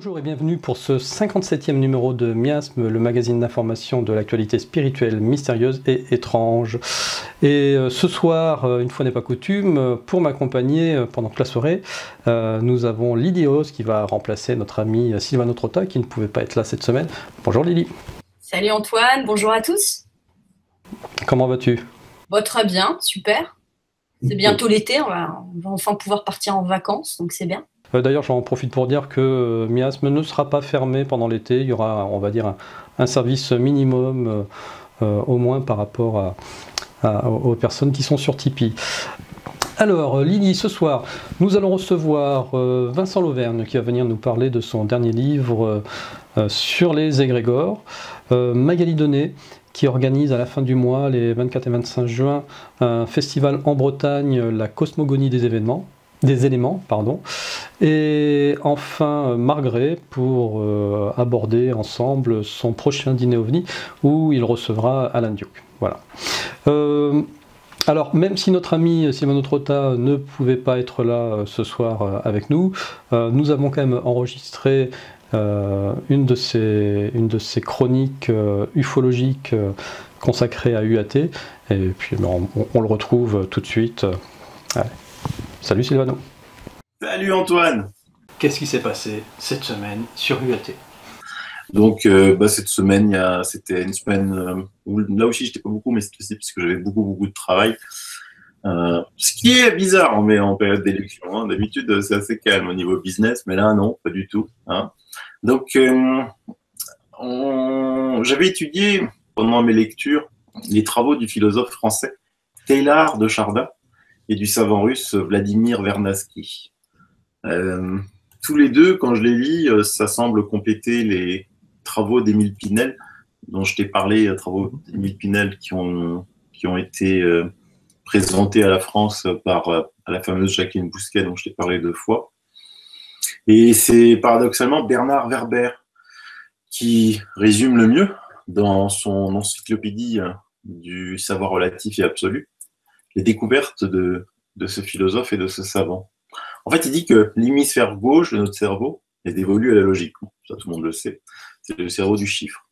Bonjour et bienvenue pour ce 57e numéro de Miasme, le magazine d'information de l'actualité spirituelle, mystérieuse et étrange. Et ce soir, une fois n'est pas coutume, pour m'accompagner pendant toute la soirée, nous avons Lily Rose qui va remplacer notre ami Silvano Trotta qui ne pouvait pas être là cette semaine. Bonjour Lily. Salut Antoine, bonjour à tous. Comment vas-tu? Bon, très bien, super. C'est bientôt l'été, on va enfin pouvoir partir en vacances, donc c'est bien. D'ailleurs, j'en profite pour dire que Miasme ne sera pas fermé pendant l'été. Il y aura, on va dire, un service minimum, au moins par rapport aux personnes qui sont sur Tipeee. Alors, Lily, ce soir, nous allons recevoir Vincent Lauvergne qui va venir nous parler de son dernier livre sur les égrégores. Magali Denet qui organise à la fin du mois, les 24 et 25 juin, un festival en Bretagne, la cosmogonie des éléments. Et enfin Margret pour aborder ensemble son prochain dîner OVNI où il recevra Alan Duke. Voilà. Alors même si notre ami Silvano Trotta ne pouvait pas être là ce soir avec nous, nous avons quand même enregistré une de ces chroniques ufologiques consacrées à UAT, et puis on le retrouve tout de suite. Allez. Salut Silvano. Salut Antoine. Qu'est-ce qui s'est passé cette semaine sur UAT? Donc cette semaine, c'était une semaine où là aussi j'étais pas beaucoup, mais c'était aussi parce que j'avais beaucoup de travail. Ce qui est bizarre en période d'élection. Hein. D'habitude c'est assez calme au niveau business, mais là non, pas du tout. Hein. Donc j'avais étudié pendant mes lectures les travaux du philosophe français Teilhard de Chardin et du savant russe Vladimir Vernadsky. Tous les deux, quand je les lis, ça semble compléter les travaux d'Émile Pinel, dont je t'ai parlé, travaux d'Émile Pinel qui ont été présentés à la France par à la fameuse Jacqueline Bousquet, dont je t'ai parlé 2 fois. Et c'est paradoxalement Bernard Werber qui résume le mieux dans son encyclopédie du savoir relatif et absolu les découvertes de ce philosophe et de ce savant. En fait, il dit que l'hémisphère gauche de notre cerveau est dévolu à la logique. Ça, tout le monde le sait. C'est le cerveau du chiffre.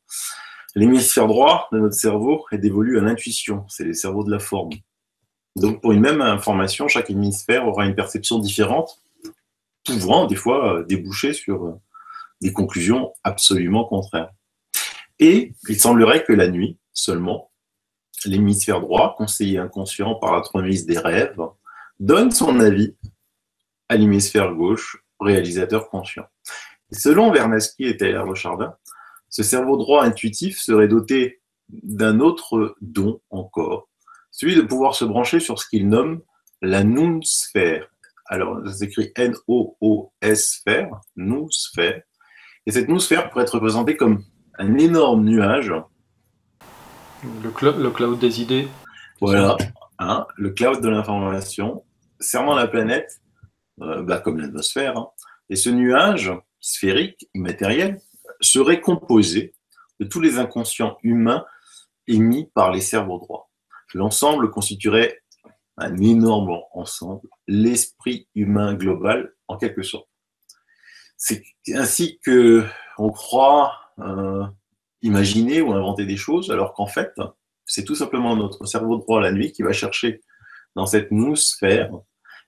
L'hémisphère droit de notre cerveau est dévolu à l'intuition. C'est le cerveau de la forme. Donc, pour une même information, chaque hémisphère aura une perception différente, pouvant des fois déboucher sur des conclusions absolument contraires. Et il semblerait que la nuit, seulement, l'hémisphère droit, conseiller inconscient par l'astronomie des rêves, donne son avis à l'hémisphère gauche, réalisateur conscient. Et selon Vernadsky et Teilhard de Chardin, ce cerveau droit intuitif serait doté d'un autre don encore, celui de pouvoir se brancher sur ce qu'il nomme la noosphère. Alors, ça s'écrit N-O-O-S-phère, noosphère. Et cette noosphère pourrait être représentée comme un énorme nuage. Le cloud des idées. Voilà, hein, le cloud de l'information, servant la planète comme l'atmosphère. Hein. Et ce nuage sphérique, immatériel, serait composé de tous les inconscients humains émis par les cerveaux droits. L'ensemble constituerait un énorme ensemble, l'esprit humain global, en quelque sorte. C'est ainsi qu'on croit imaginer ou inventer des choses, alors qu'en fait, c'est tout simplement notre cerveau droit la nuit qui va chercher dans cette noosphère.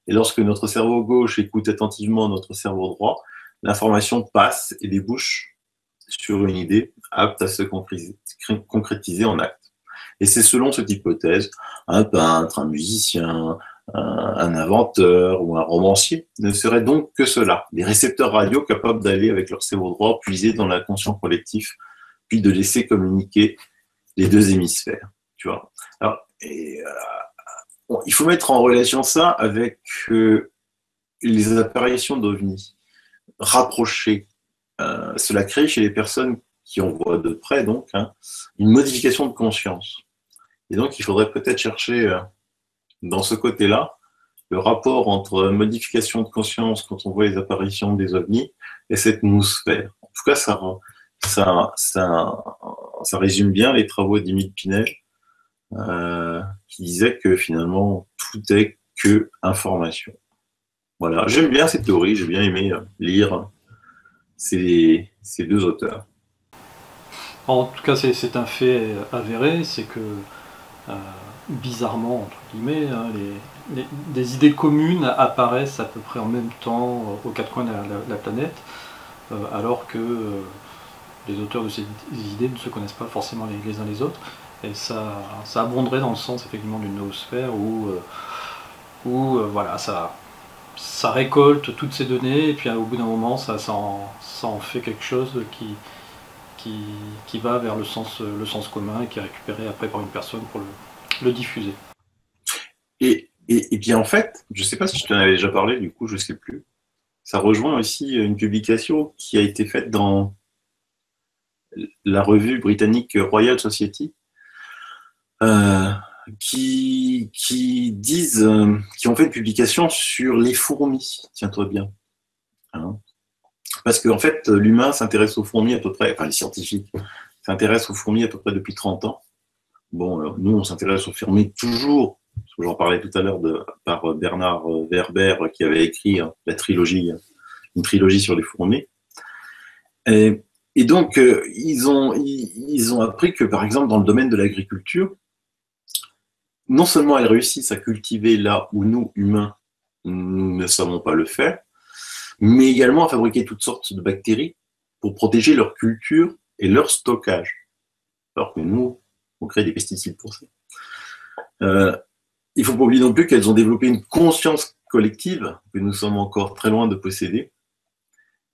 Et lorsque notre cerveau gauche écoute attentivement notre cerveau droit, l'information passe et débouche sur une idée apte à se concrétiser en acte. Et c'est selon cette hypothèse, un peintre, un musicien, un inventeur ou un romancier ne serait donc que cela, des récepteurs radio capables d'aller avec leur cerveau droit puiser dans l'inconscient collectif, puis de laisser communiquer les 2 hémisphères. Tu vois. Alors, il faut mettre en relation ça avec les apparitions d'OVNI rapprochées. Cela crée chez les personnes qui en voient de près donc une modification de conscience. Et donc il faudrait peut-être chercher dans ce côté-là le rapport entre modification de conscience quand on voit les apparitions des OVNI et cette noosphère. En tout cas, ça résume bien les travaux d'Émile Pinel qui disait que finalement tout est que information. Voilà, j'aime bien cette théorie, j'ai bien aimé lire ces deux auteurs. En tout cas, c'est un fait avéré, c'est que bizarrement, entre guillemets, hein, des idées communes apparaissent à peu près en même temps aux quatre coins de la planète, alors que les auteurs de ces idées ne se connaissent pas forcément les uns les autres, et ça abonderait dans le sens effectivement d'une noosphère où voilà, ça récolte toutes ces données, et puis au bout d'un moment, ça en fait quelque chose qui va vers le sens commun et qui est récupéré après par une personne pour le diffuser. Et bien en fait, je ne sais pas si je t'en avais déjà parlé, du coup je ne sais plus, ça rejoint aussi une publication qui a été faite dans la revue britannique Royal Society, qui ont fait une publication sur les fourmis, tiens-toi bien. Hein, parce qu'en fait, l'humain s'intéresse aux fourmis à peu près, enfin les scientifiques s'intéressent aux fourmis à peu près depuis 30 ans. Bon, nous, on s'intéresse aux fourmis toujours, parce que j'en parlais tout à l'heure par Bernard Werber, qui avait écrit une trilogie sur les fourmis. Et donc, ils ont appris que, par exemple, dans le domaine de l'agriculture, non seulement elles réussissent à cultiver là où nous, humains, nous ne savons pas le faire, mais également à fabriquer toutes sortes de bactéries pour protéger leur culture et leur stockage. Alors que nous, on crée des pesticides pour ça. Il ne faut pas oublier non plus qu'elles ont développé une conscience collective que nous sommes encore très loin de posséder.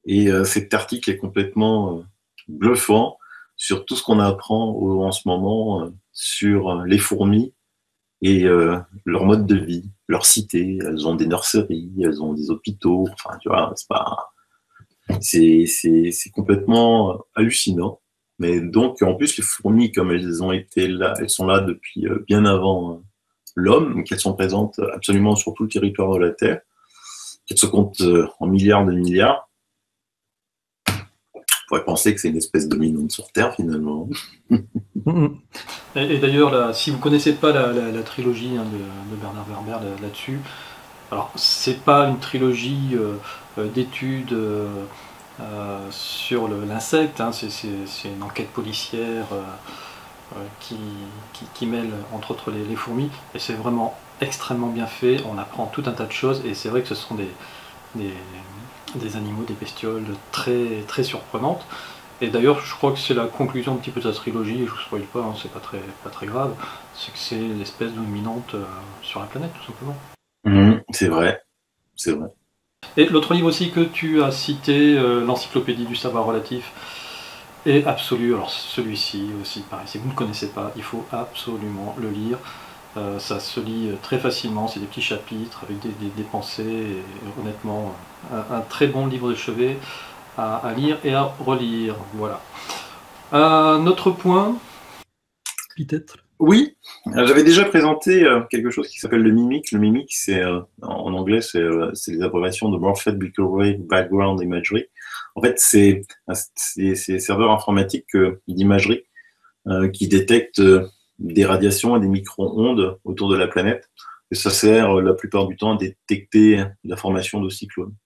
Et cet article est complètement bluffant sur tout ce qu'on apprend en ce moment sur les fourmis et leur mode de vie, leur cité. Elles ont des nurseries, elles ont des hôpitaux. Enfin, tu vois, c'est complètement hallucinant. Mais donc, en plus, les fourmis, comme elles sont là depuis bien avant l'homme, qu'elles sont présentes absolument sur tout le territoire de la Terre, qu'elles se comptent en milliards de milliards. On pourrait penser que c'est une espèce dominante sur Terre, finalement. Et d'ailleurs, si vous ne connaissez pas la trilogie de Bernard Werber là-dessus, alors c'est pas une trilogie d'études sur l'insecte, hein, c'est une enquête policière qui mêle entre autres les fourmis, et c'est vraiment extrêmement bien fait, on apprend tout un tas de choses, et c'est vrai que ce sont des animaux, des bestioles très, très surprenantes. Et d'ailleurs, je crois que c'est la conclusion un petit peu de sa trilogie, et je vous spoil pas, hein, c'est pas très grave, c'est que c'est l'espèce dominante sur la planète, tout simplement. C'est vrai, c'est vrai. Et l'autre livre aussi que tu as cité, l'Encyclopédie du savoir relatif, est absolu. Alors celui-ci aussi, pareil, si vous ne connaissez pas, il faut absolument le lire. Ça se lit très facilement, c'est des petits chapitres avec des pensées, et honnêtement, un très bon livre de chevet à lire et à relire. Voilà. Un autre point, peut-être. Oui, j'avais déjà présenté quelque chose qui s'appelle le MIMIC. Le MIMIC, c'est en anglais, c'est les abréviations de Morphed Microwave Background Imagery. En fait, c'est des serveurs informatiques d'imagerie qui détectent des radiations et des micro-ondes autour de la planète. Et ça sert la plupart du temps à détecter la formation de cyclones.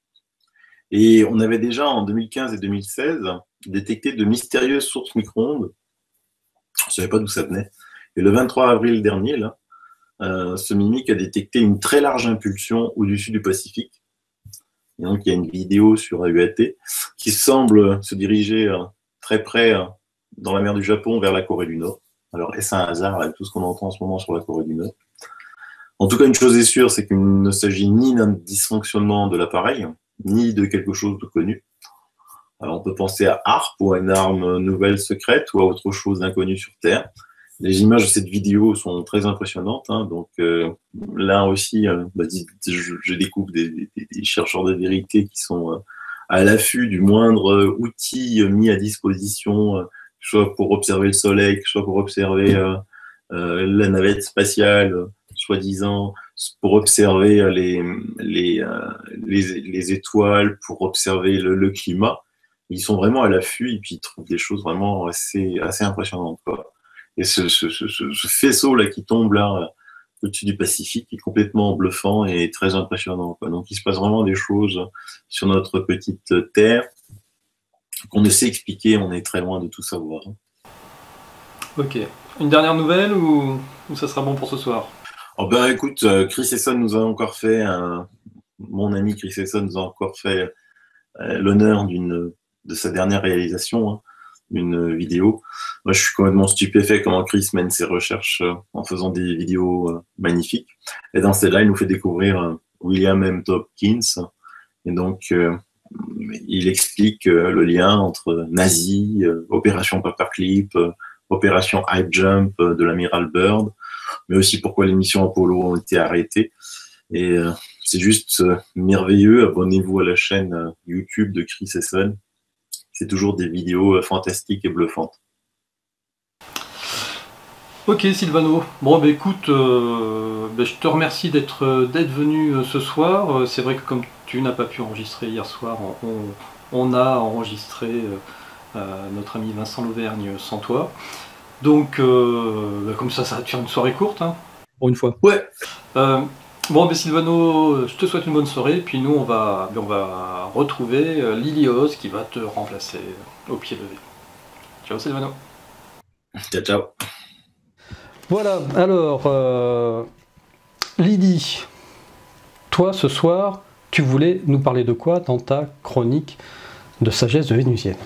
Et on avait déjà en 2015 et 2016 détecté de mystérieuses sources micro-ondes. On ne savait pas d'où ça venait. Et le 23 avril dernier, là, ce MIMIC a détecté une très large impulsion au-dessus du Pacifique. Et donc, il y a une vidéo sur AUAT qui semble se diriger très près dans la mer du Japon vers la Corée du Nord. Alors, est-ce un hasard avec tout ce qu'on entend en ce moment sur la Corée du Nord? En tout cas, une chose est sûre, c'est qu'il ne s'agit ni d'un dysfonctionnement de l'appareil, ni de quelque chose de connu. Alors, on peut penser à HARP ou à une arme nouvelle secrète ou à autre chose d'inconnu sur Terre. Les images de cette vidéo sont très impressionnantes. Hein, donc là aussi, je découvre des chercheurs de vérité qui sont à l'affût du moindre outil mis à disposition, soit pour observer le Soleil, soit pour observer la navette spatiale, soi-disant, pour observer les étoiles, pour observer le climat. Ils sont vraiment à l'affût et puis ils trouvent des choses vraiment assez impressionnantes, quoi. Et ce faisceau-là qui tombe là au-dessus du Pacifique est complètement bluffant et très impressionnant, quoi. Donc il se passe vraiment des choses sur notre petite Terre qu'on ne sait expliquer, on est très loin de tout savoir. Ok. Une dernière nouvelle ou ça sera bon pour ce soir? Oh ben écoute, Chris Esson nous a encore fait, mon ami Chris Esson nous a encore fait l'honneur de sa dernière réalisation, hein, une vidéo. Moi, je suis complètement stupéfait comment Chris mène ses recherches en faisant des vidéos magnifiques. Et dans celle-là, il nous fait découvrir William M. Tompkins. Et donc, il explique le lien entre nazis, opération Paperclip, opération Hype Jump de l'amiral Byrd, mais aussi pourquoi les missions Apollo ont été arrêtées. Et c'est juste merveilleux. Abonnez-vous à la chaîne YouTube de Chris Esson. C'est toujours des vidéos fantastiques et bluffantes. Ok Sylvano, bon bah écoute, je te remercie d'être venu ce soir. C'est vrai que comme tu n'as pas pu enregistrer hier soir, on a enregistré notre ami Vincent Lauvergne sans toi. Donc comme ça va te faire une soirée courte, hein, pour une fois. Ouais. Bon Sylvano, je te souhaite une bonne soirée, puis nous on va retrouver Lilios qui va te remplacer au pied levé. Ciao Sylvano. Ciao, ciao. Voilà, alors Lydie, toi ce soir, tu voulais nous parler de quoi dans ta chronique de sagesse de Vénusienne?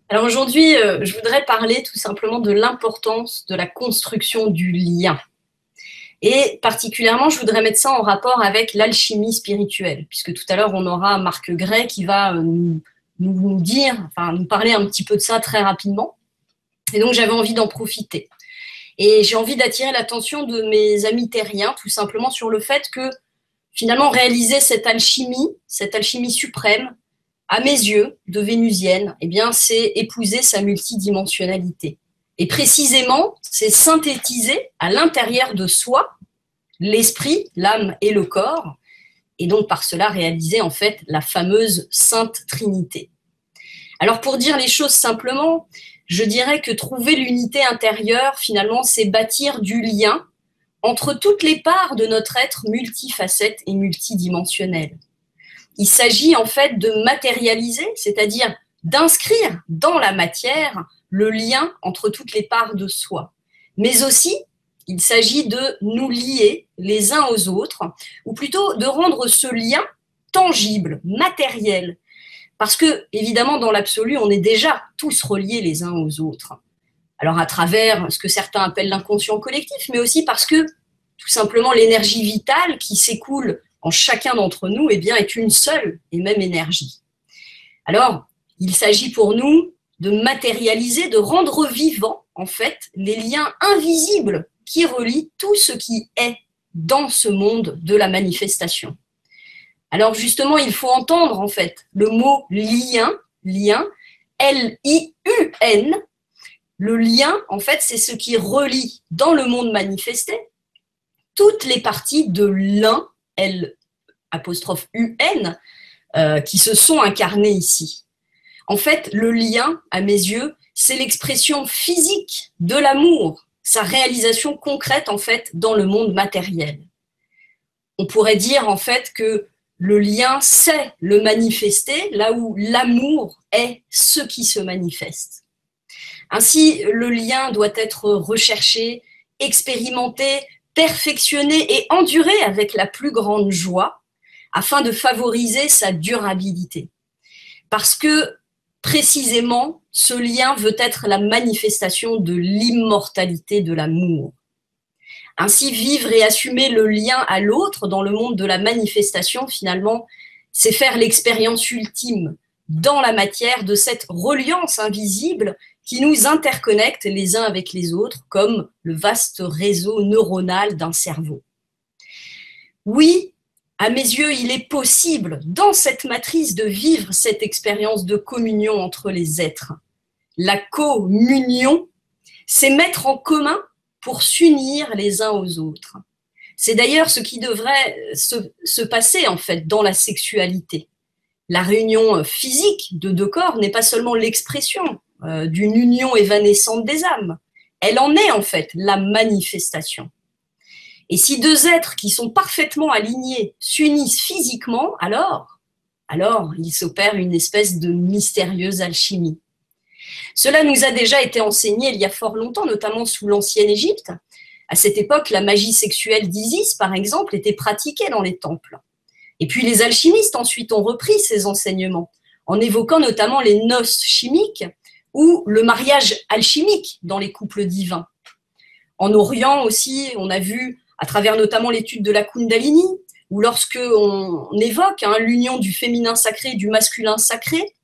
Alors aujourd'hui, je voudrais parler tout simplement de l'importance de la construction du lien. Et particulièrement, je voudrais mettre ça en rapport avec l'alchimie spirituelle, puisque tout à l'heure, on aura Marc Gray qui va nous parler un petit peu de ça très rapidement. Et donc, j'avais envie d'en profiter. Et j'ai envie d'attirer l'attention de mes amis terriens, tout simplement sur le fait que, finalement, réaliser cette alchimie suprême, à mes yeux, de vénusienne, eh bien, c'est épouser sa multidimensionnalité. Et précisément, c'est synthétiser à l'intérieur de soi l'esprit, l'âme et le corps, et donc par cela réaliser en fait la fameuse Sainte Trinité. Alors pour dire les choses simplement, je dirais que trouver l'unité intérieure, finalement, c'est bâtir du lien entre toutes les parts de notre être multifacette et multidimensionnel. Il s'agit en fait de matérialiser, c'est-à-dire d'inscrire dans la matière le lien entre toutes les parts de soi. Mais aussi, il s'agit de nous lier les uns aux autres, ou plutôt de rendre ce lien tangible, matériel. Parce que, évidemment, dans l'absolu, on est déjà tous reliés les uns aux autres. Alors, à travers ce que certains appellent l'inconscient collectif, mais aussi parce que, tout simplement, l'énergie vitale qui s'écoule en chacun d'entre nous, eh bien, est une seule et même énergie. Alors, il s'agit pour nous de matérialiser, de rendre vivants, en fait, les liens invisibles qui relient tout ce qui est dans ce monde de la manifestation. Alors justement, il faut entendre en fait le mot lien, L-I-U-N. Le lien, en fait, c'est ce qui relie dans le monde manifesté toutes les parties de l'un, L'-U-N, qui se sont incarnées ici. En fait, le lien, à mes yeux, c'est l'expression physique de l'amour, sa réalisation concrète, en fait, dans le monde matériel. On pourrait dire, en fait, que le lien, c'est le manifester, là où l'amour est ce qui se manifeste. Ainsi, le lien doit être recherché, expérimenté, perfectionné et enduré avec la plus grande joie, afin de favoriser sa durabilité. Parce que, précisément, ce lien veut être la manifestation de l'immortalité de l'amour. Ainsi, vivre et assumer le lien à l'autre dans le monde de la manifestation, finalement, c'est faire l'expérience ultime dans la matière de cette reliance invisible qui nous interconnecte les uns avec les autres comme le vaste réseau neuronal d'un cerveau. Oui, à mes yeux, il est possible, dans cette matrice, de vivre cette expérience de communion entre les êtres. La communion, c'est mettre en commun pour s'unir les uns aux autres. C'est d'ailleurs ce qui devrait se passer, en fait, dans la sexualité. La réunion physique de deux corps n'est pas seulement l'expression d'une union évanescente des âmes. Elle en est, en fait, la manifestation. Et si deux êtres qui sont parfaitement alignés s'unissent physiquement, alors alors il s'opère une espèce de mystérieuse alchimie. Cela nous a déjà été enseigné il y a fort longtemps, notamment sous l'ancienne Égypte. À cette époque, la magie sexuelle d'Isis, par exemple, était pratiquée dans les temples. Et puis les alchimistes ensuite ont repris ces enseignements, en évoquant notamment les noces chimiques ou le mariage alchimique dans les couples divins. En Orient aussi, on a vu, à travers notamment l'étude de la Kundalini, ou lorsque on évoque l'union du féminin sacré et du masculin sacré,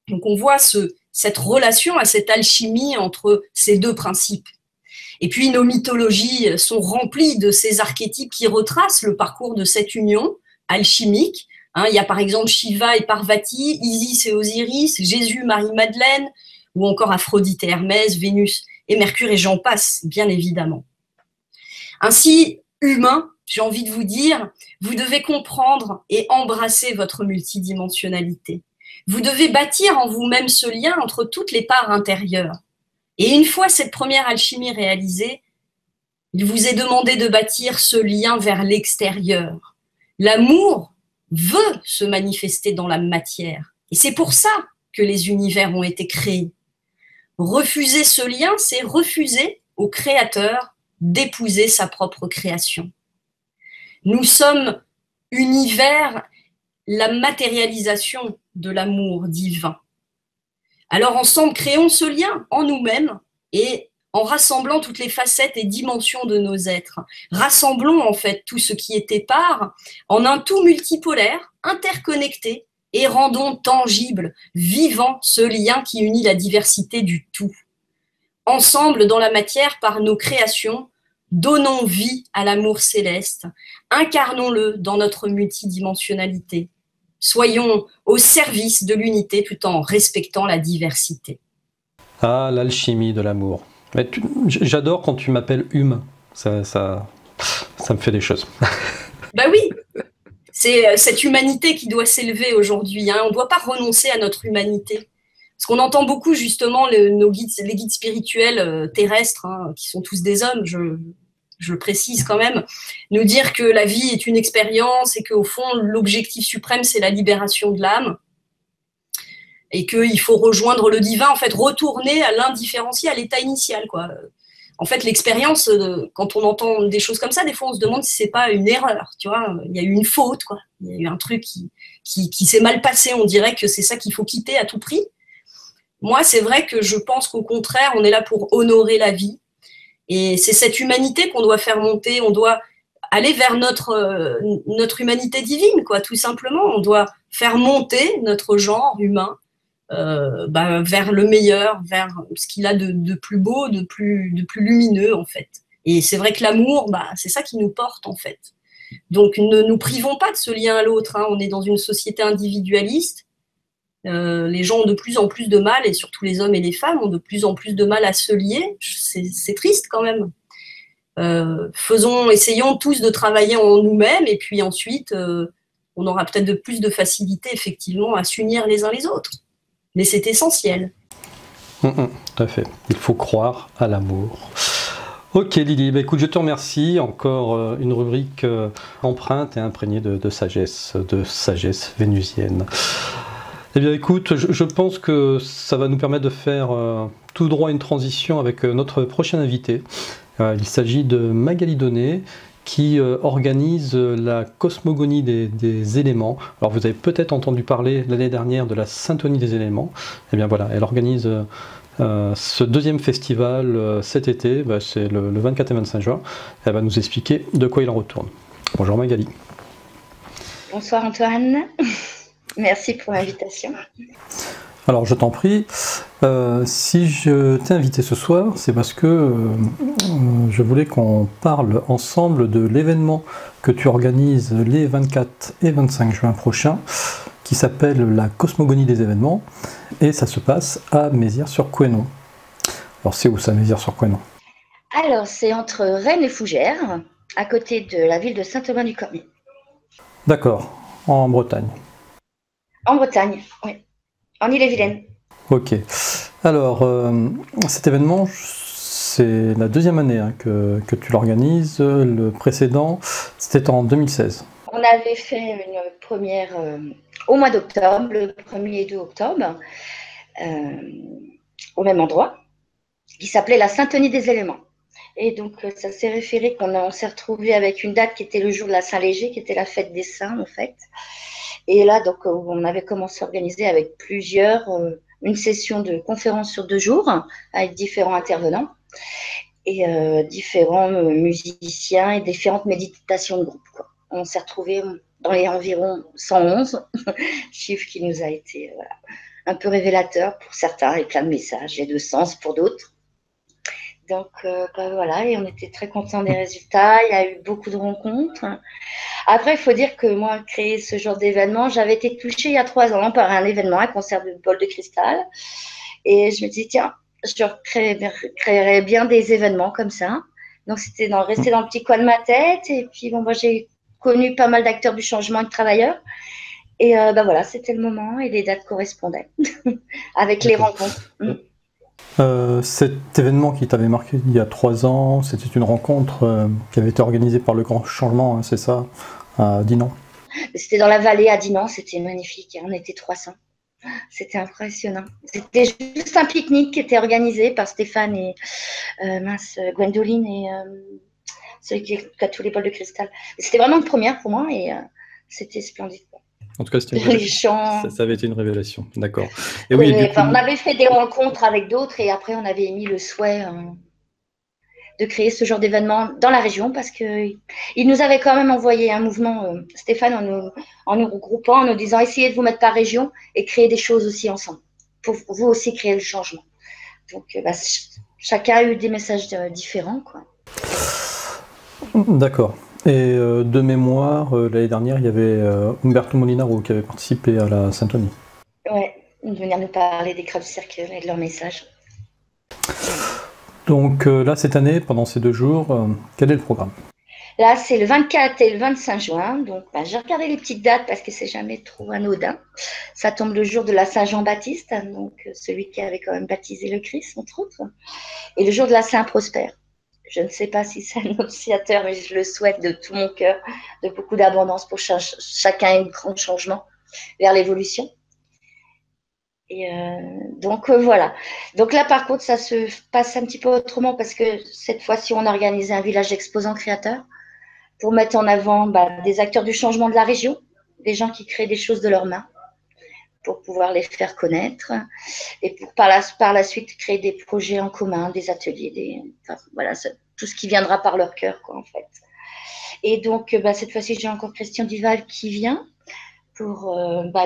donc on voit cette relation, à cette alchimie entre ces deux principes. Et puis nos mythologies sont remplies de ces archétypes qui retracent le parcours de cette union alchimique. Il y a par exemple Shiva et Parvati, Isis et Osiris, Jésus, Marie-Madeleine, ou encore Aphrodite et Hermès, Vénus et Mercure, et j'en passe, bien évidemment. Ainsi, humains, j'ai envie de vous dire, vous devez comprendre et embrasser votre multidimensionnalité. Vous devez bâtir en vous-même ce lien entre toutes les parts intérieures. Et une fois cette première alchimie réalisée, il vous est demandé de bâtir ce lien vers l'extérieur. L'amour veut se manifester dans la matière. Et c'est pour ça que les univers ont été créés. Refuser ce lien, c'est refuser au Créateur d'épouser sa propre création. Nous sommes univers, la matérialisation de l'amour divin. Alors ensemble, créons ce lien en nous-mêmes et en rassemblant toutes les facettes et dimensions de nos êtres. Rassemblons en fait tout ce qui est épars en un tout multipolaire, interconnecté, et rendons tangible, vivant ce lien qui unit la diversité du tout. Ensemble, dans la matière, par nos créations, donnons vie à l'amour céleste, incarnons-le dans notre multidimensionnalité. Soyons au service de l'unité tout en respectant la diversité. Ah, l'alchimie de l'amour. J'adore quand tu m'appelles humain. Ça me fait des choses. Bah oui, c'est cette humanité qui doit s'élever aujourd'hui. On ne doit pas renoncer à notre humanité. Parce qu'on entend beaucoup justement les guides spirituels terrestres, qui sont tous des hommes, je le précise quand même, nous dire que la vie est une expérience et qu'au fond, l'objectif suprême, c'est la libération de l'âme. Et qu'il faut rejoindre le divin, en fait, retourner à l'indifférencié, à l'état initial, quoi. En fait, l'expérience, quand on entend des choses comme ça, des fois, on se demande si c'est pas une erreur, tu vois. Il y a eu une faute, quoi. Il y a eu un truc qui s'est mal passé. On dirait que c'est ça qu'il faut quitter à tout prix. Moi, c'est vrai que je pense qu'au contraire, on est là pour honorer la vie. Et c'est cette humanité qu'on doit faire monter. On doit aller vers notre humanité divine, quoi, tout simplement. On doit faire monter notre genre humain vers le meilleur, vers ce qu'il a de plus beau, de plus lumineux, en fait. Et c'est vrai que l'amour, c'est ça qui nous porte, en fait. Donc, ne nous privons pas de ce lien à l'autre. On est dans une société individualiste. Les gens ont de plus en plus de mal, et surtout les hommes et les femmes ont de plus en plus de mal à se lier. C'est triste quand même. Essayons tous de travailler en nous-mêmes, et puis ensuite, on aura peut-être de plus de facilité, effectivement, à s'unir les uns les autres. Mais c'est essentiel. Tout à fait. Il faut croire à l'amour. Ok Lily, écoute, je te remercie. Encore une rubrique empreinte et imprégnée de sagesse vénusienne. Eh bien écoute, je pense que ça va nous permettre de faire tout droit une transition avec notre prochain invité. Il s'agit de Magali Donnet qui organise la cosmogonie des éléments. Alors vous avez peut-être entendu parler l'année dernière de la syntonie des éléments. Eh bien voilà, elle organise ce deuxième festival cet été, c'est le 24 et 25 juin. Elle va nous expliquer de quoi il en retourne. Bonjour Magali. Bonsoir Antoine. Merci pour l'invitation. Alors je t'en prie, si je t'ai invité ce soir, c'est parce que je voulais qu'on parle ensemble de l'événement que tu organises les 24 et 25 juin prochains, qui s'appelle la cosmogonie des événements, et ça se passe à Mézières-sur-Couesnon. Alors c'est où ça, Mézières-sur-Couesnon? Alors c'est entre Rennes et Fougères, à côté de la ville de Saint-Aubin-du-Cormier. D'accord, en Bretagne. En Bretagne, oui. En Ille-et-Vilaine. Ok. Alors, cet événement, c'est la deuxième année que tu l'organises. Le précédent, c'était en 2016. On avait fait une première au mois d'octobre, le 1er et 2 octobre, au même endroit, qui s'appelait la Syntonie des éléments. Et donc, ça s'est référé qu'on s'est retrouvé avec une date qui était le jour de la Saint-Léger, qui était la fête des saints, en fait. Et là, donc, on avait commencé à organiser avec plusieurs, une session de conférence sur 2 jours, avec différents intervenants et différents musiciens et différentes méditations de groupe, quoi. On s'est retrouvés dans les environs 111, chiffre qui nous a été un peu révélateur pour certains, et plein de messages et de sens pour d'autres. Donc, voilà, et on était très contents des résultats. Il y a eu beaucoup de rencontres. Après, il faut dire que moi, créer ce genre d'événement, j'avais été touchée il y a 3 ans par un événement, un concert de bol de cristal. Et je me dis, tiens, je créerais bien des événements comme ça. Donc, c'était rester dans le petit coin de ma tête. Et puis, bon, moi, j'ai connu pas mal d'acteurs du changement et de travailleurs. Et voilà, c'était le moment et les dates correspondaient avec les rencontres. Cet événement qui t'avait marqué il y a 3 ans, c'était une rencontre qui avait été organisée par le Grand Changement, hein, c'est ça, à Dinan? C'était dans la vallée à Dinan, c'était magnifique, on était 300. C'était impressionnant. C'était juste un pique-nique qui était organisé par Stéphane et Gwendoline et celui qui a tous les bols de cristal. C'était vraiment une première pour moi et c'était splendide. En tout cas, c'était une chants. Ça avait été une révélation, d'accord. Et oui, on avait fait des rencontres avec d'autres et après on avait émis le souhait de créer ce genre d'événement dans la région parce qu'il nous avait quand même envoyé un mouvement, Stéphane, en nous regroupant, en nous disant essayez de vous mettre par région et créer des choses aussi ensemble pour vous aussi créer le changement. Donc chacun a eu des messages différents, quoi. D'accord. Et de mémoire, l'année dernière, il y avait Umberto Molinaro qui avait participé à la Syntonie. Ouais, ils venaient nous parler des crêpes circulaires et de leurs messages. Donc là, cette année, pendant ces 2 jours, quel est le programme? Là, c'est le 24 et le 25 juin. Donc, j'ai regardé les petites dates parce que c'est jamais trop anodin. Ça tombe le jour de la Saint-Jean-Baptiste, donc celui qui avait quand même baptisé le Christ, entre autres. Et le jour de la Saint-Prosper. Je ne sais pas si c'est annonciateur, mais je le souhaite de tout mon cœur, de beaucoup d'abondance pour chacun et un grand changement vers l'évolution. Et donc voilà. Donc là, par contre, ça se passe un petit peu autrement parce que cette fois-ci, on a organisé un village d'exposants créateurs pour mettre en avant des acteurs du changement de la région, des gens qui créent des choses de leurs mains pour pouvoir les faire connaître et pour par la suite créer des projets en commun, des ateliers, voilà, tout ce qui viendra par leur cœur, quoi, en fait. Et donc, cette fois-ci, j'ai encore Christian Duval qui vient pour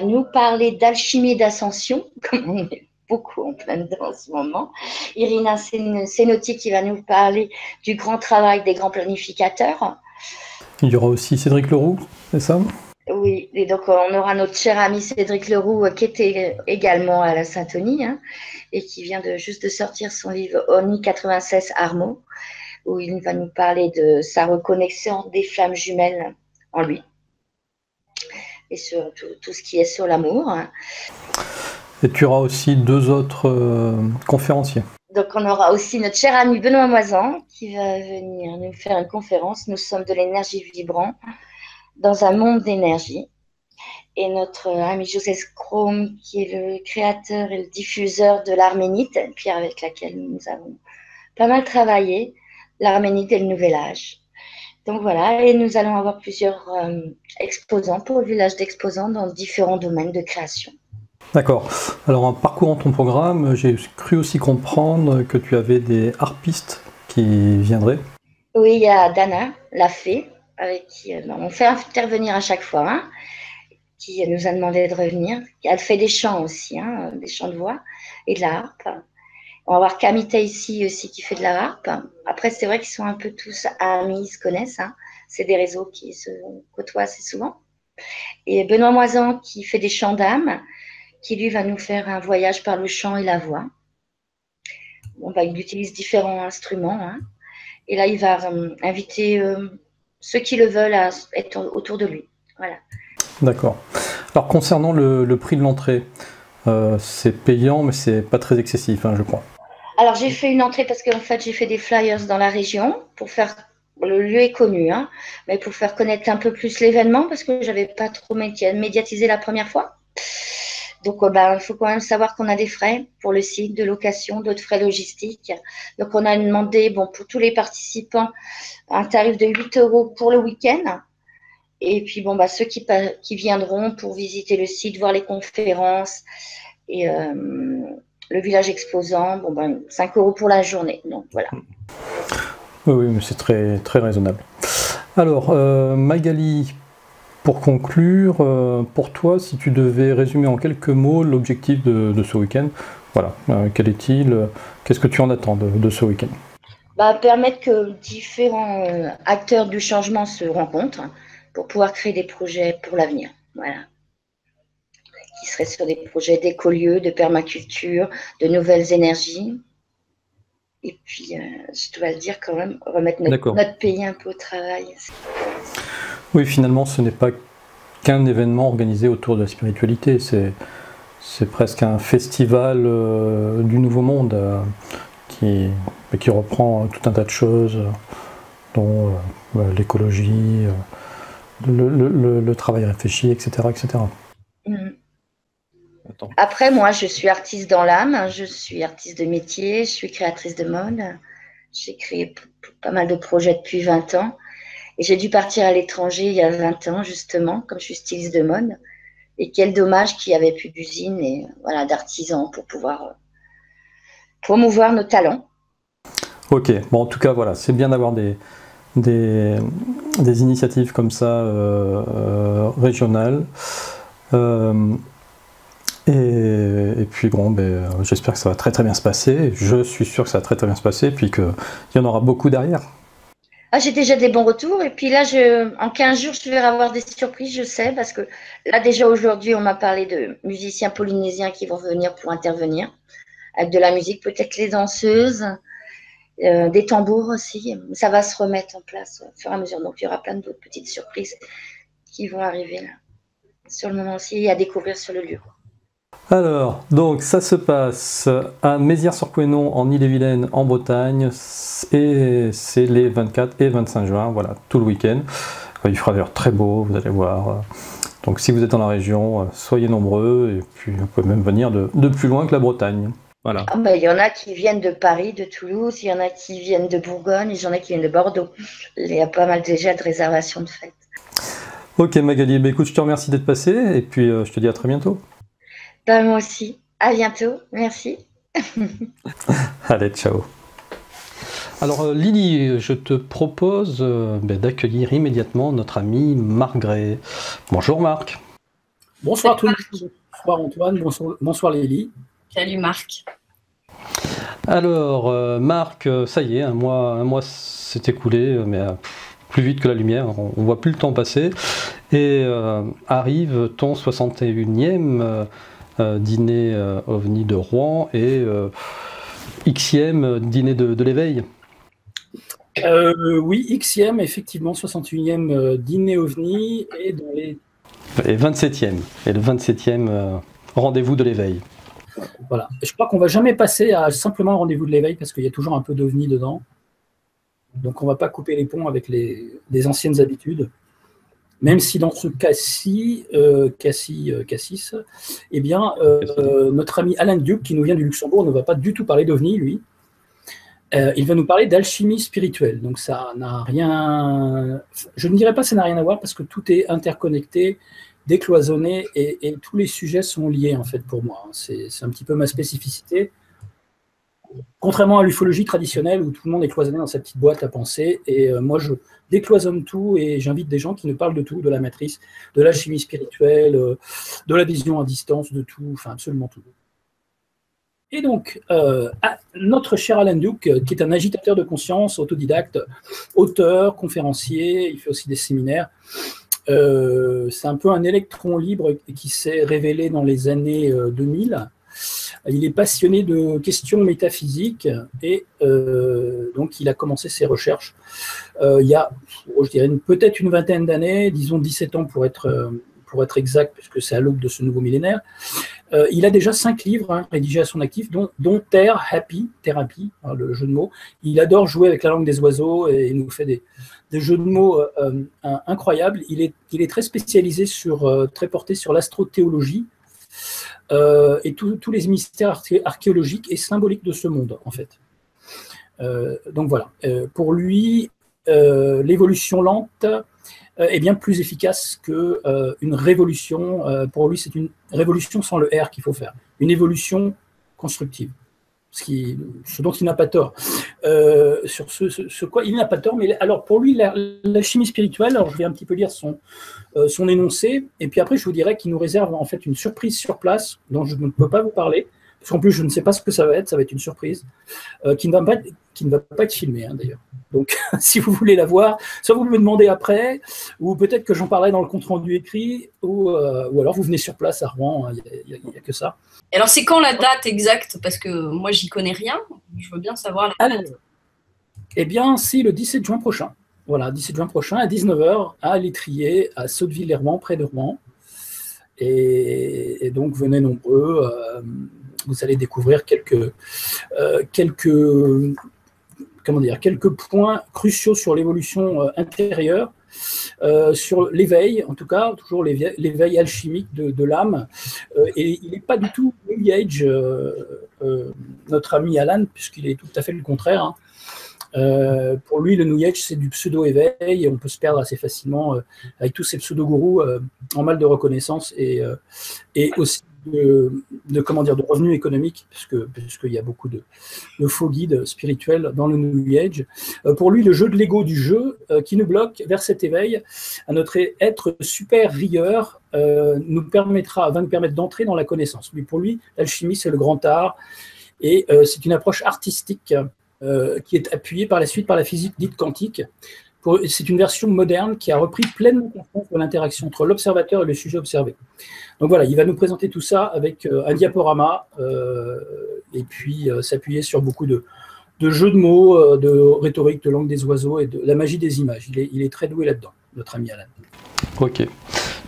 nous parler d'alchimie et d'ascension, comme on est beaucoup en plein dedans en ce moment. Irina Senotti qui va nous parler du grand travail des grands planificateurs. Il y aura aussi Cédric Leroux, c'est ça? Oui, et donc on aura notre cher ami Cédric Leroux qui était également à la Syntonie et qui vient juste de sortir son livre Omni 96 Armo, où il va nous parler de sa reconnexion des flammes jumelles en lui et sur tout ce qui est sur l'amour. Et tu auras aussi 2 autres conférenciers. Donc on aura aussi notre cher ami Benoît Moisan qui va venir nous faire une conférence. Nous sommes de l'énergie vibrante dans un monde d'énergie. Et notre ami Joseph Scrum, qui est le créateur et le diffuseur de l'Arménite, pierre avec laquelle nous avons pas mal travaillé, l'Arménite et le Nouvel Âge. Donc voilà, et nous allons avoir plusieurs exposants pour le village d'exposants dans différents domaines de création. D'accord. Alors en parcourant ton programme, j'ai cru aussi comprendre que tu avais des harpistes qui viendraient. Oui, il y a Dana, la fée, avec qui on fait intervenir à chaque fois, qui nous a demandé de revenir. Elle fait des chants aussi, des chants de voix et de la harpe. On va voir Kamita ici aussi qui fait de la harpe. Après, c'est vrai qu'ils sont un peu tous amis, ils se connaissent. C'est des réseaux qui se côtoient assez souvent. Et Benoît Moisan qui fait des chants d'âme, qui lui va nous faire un voyage par le chant et la voix. Il utilise différents instruments. Et là, il va inviter ceux qui le veulent à être autour de lui. Voilà. D'accord. Alors concernant le prix de l'entrée, c'est payant, mais c'est pas très excessif, je crois. Alors j'ai fait une entrée parce qu'en fait j'ai fait des flyers dans la région pour faire le lieu est connu, hein, mais pour faire connaître un peu plus l'événement, parce que je n'avais pas trop médiatisé la première fois. Donc, il faut quand même savoir qu'on a des frais pour le site de location, d'autres frais logistiques. Donc, on a demandé, pour tous les participants, un tarif de 8 € pour le week-end. Et puis, ceux qui viendront pour visiter le site, voir les conférences et le village exposant, 5 € pour la journée. Donc, voilà. Oui, mais c'est très, très raisonnable. Alors, Magali, pour conclure, pour toi, si tu devais résumer en quelques mots l'objectif de ce week-end, voilà, quel est-il? Qu'est-ce que tu en attends de ce week-end? Permettre que différents acteurs du changement se rencontrent pour pouvoir créer des projets pour l'avenir. Voilà. Qui seraient sur des projets d'écolieux, de permaculture, de nouvelles énergies. Et puis, je dois le dire quand même, remettre notre pays un peu au travail. Oui, finalement, ce n'est pas qu'un événement organisé autour de la spiritualité, c'est presque un festival du nouveau monde qui reprend tout un tas de choses, dont l'écologie, le travail réfléchi, etc. etc. Après, moi, je suis artiste dans l'âme, je suis artiste de métier, je suis créatrice de mode. J'ai créé pas mal de projets depuis 20 ans. Et j'ai dû partir à l'étranger il y a 20 ans, justement, comme je suis styliste de mode. Et quel dommage qu'il n'y avait plus d'usines et d'artisans pour pouvoir promouvoir nos talents. Ok, en tout cas, voilà, c'est bien d'avoir des initiatives comme ça régionales. Et puis j'espère que ça va très très bien se passer. Je suis sûr que ça va très très bien se passer, et puis qu'il y en aura beaucoup derrière. J'ai déjà des bons retours, et puis là, en 15 jours, je vais avoir des surprises, je sais, parce que là, déjà aujourd'hui, on m'a parlé de musiciens polynésiens qui vont venir pour intervenir, avec de la musique, peut-être les danseuses, des tambours aussi. Ça va se remettre en place au fur et à mesure. Donc, il y aura plein d'autres petites surprises qui vont arriver là, sur le moment aussi, et à découvrir sur le lieu. Alors, donc ça se passe à Mézières-sur-Couesnon en Ille-et-Vilaine en Bretagne, et c'est les 24 et 25 juin, voilà, tout le week-end. Il fera d'ailleurs très beau, vous allez voir. Donc si vous êtes dans la région, soyez nombreux, et puis vous pouvez même venir de plus loin que la Bretagne. Voilà. Il y en a qui viennent de Paris, de Toulouse, il y en a qui viennent de Bourgogne, il y en a qui viennent de Bordeaux. Il y a pas mal déjà de réservations de fêtes. Ok Magali, écoute, je te remercie d'être passée, et puis je te dis à très bientôt. Moi aussi. À bientôt. Merci. Allez, ciao. Alors Lily, je te propose d'accueillir immédiatement notre ami Marc Gray. Bonjour Marc. Bonsoir tout le monde. Bonsoir Antoine, bonsoir Lily. Salut Marc. Alors Marc, ça y est, un mois s'est écoulé, mais plus vite que la lumière, on ne voit plus le temps passer. Et arrive ton 61e dîner OVNI de Rouen et Xème dîner de l'éveil. Oui, Xème, effectivement, 61e dîner OVNI et dans les... Et 27e, et le 27e rendez-vous de l'éveil. Voilà, je crois qu'on ne va jamais passer à simplement un rendez-vous de l'éveil parce qu'il y a toujours un peu d'OVNI dedans. Donc on ne va pas couper les ponts avec les anciennes habitudes. Même si dans ce cas-ci, Cassis, eh bien, notre ami Alain Duke, qui nous vient du Luxembourg, ne va pas du tout parler d'OVNI, lui. Il va nous parler d'alchimie spirituelle. Donc ça n'a rien... Je ne dirais pas que ça n'a rien à voir parce que tout est interconnecté, décloisonné et tous les sujets sont liés, en fait, pour moi. C'est un petit peu ma spécificité. Contrairement à l'ufologie traditionnelle où tout le monde est cloisonné dans sa petite boîte à penser, et moi je décloisonne tout et j'invite des gens qui nous parlent de tout, de la matrice, de la chimie spirituelle, de la vision à distance, de tout, enfin absolument tout. Et donc, notre cher Alain Duke, qui est un agitateur de conscience, autodidacte, auteur, conférencier, il fait aussi des séminaires, c'est un peu un électron libre qui s'est révélé dans les années 2000. Il est passionné de questions métaphysiques et donc il a commencé ses recherches il y a, je dirais, peut-être une vingtaine d'années, disons 17 ans pour être pour être exact, puisque c'est à l'aube de ce nouveau millénaire. Il a déjà 5 livres rédigés à son actif, dont Terre, Happy, Thérapie, le jeu de mots. Il adore jouer avec la langue des oiseaux et il nous fait des jeux de mots incroyables. Il est très spécialisé très porté sur l'astro-théologie et tous les mystères archéologiques et symboliques de ce monde, en fait. Donc voilà. Pour lui, l'évolution lente est bien plus efficace qu'une révolution. Pour lui, c'est une révolution sans le R qu'il faut faire. Une évolution constructive. Ce dont il n'a pas tort. Sur ce quoi il n'a pas tort, mais alors pour lui, la chimie spirituelle, alors je vais un petit peu lire son énoncé, et puis après je vous dirai qu'il nous réserve en fait une surprise sur place, dont je ne peux pas vous parler, parce qu'en plus je ne sais pas ce que ça va être une surprise, qui ne va pas être filmée d'ailleurs. Donc si vous voulez la voir, soit vous me demandez après, ou peut-être que j'en parlerai dans le compte-rendu écrit, ou alors vous venez sur place à Rouen, il n'y a que ça. Et alors, c'est quand la date exacte? Parce que moi, j'y connais rien. Je veux bien savoir la date. Eh bien, c'est le 17 juin prochain. Voilà, 17 juin prochain, à 19h, à L'étrier, à Sotteville-les-Rouen, près de Rouen. Et donc, venez nombreux. Vous allez découvrir quelques points cruciaux sur l'évolution intérieure, sur l'éveil, en tout cas, toujours l'éveil alchimique de l'âme. Et il n'est pas du tout New Age, notre ami Alan, puisqu'il est tout à fait le contraire. Pour lui, le New Age, c'est du pseudo-éveil, et on peut se perdre assez facilement avec tous ces pseudo-gourous en mal de reconnaissance et aussi de revenus économiques, puisqu'il y a beaucoup de faux guides spirituels dans le New Age. Pour lui, le jeu de l'ego du jeu qui nous bloque vers cet éveil à notre être super rigueur va nous permettre d'entrer dans la connaissance. Mais pour lui, l'alchimie, c'est le grand art et c'est une approche artistique qui est appuyée par la suite par la physique dite quantique. C'est une version moderne qui a repris pleinement conscience de l'interaction entre l'observateur et le sujet observé. Donc voilà, il va nous présenter tout ça avec un diaporama et puis s'appuyer sur beaucoup de jeux de mots, de rhétorique, de langue des oiseaux et de la magie des images. Il est très doué là-dedans, notre ami Alan. Ok.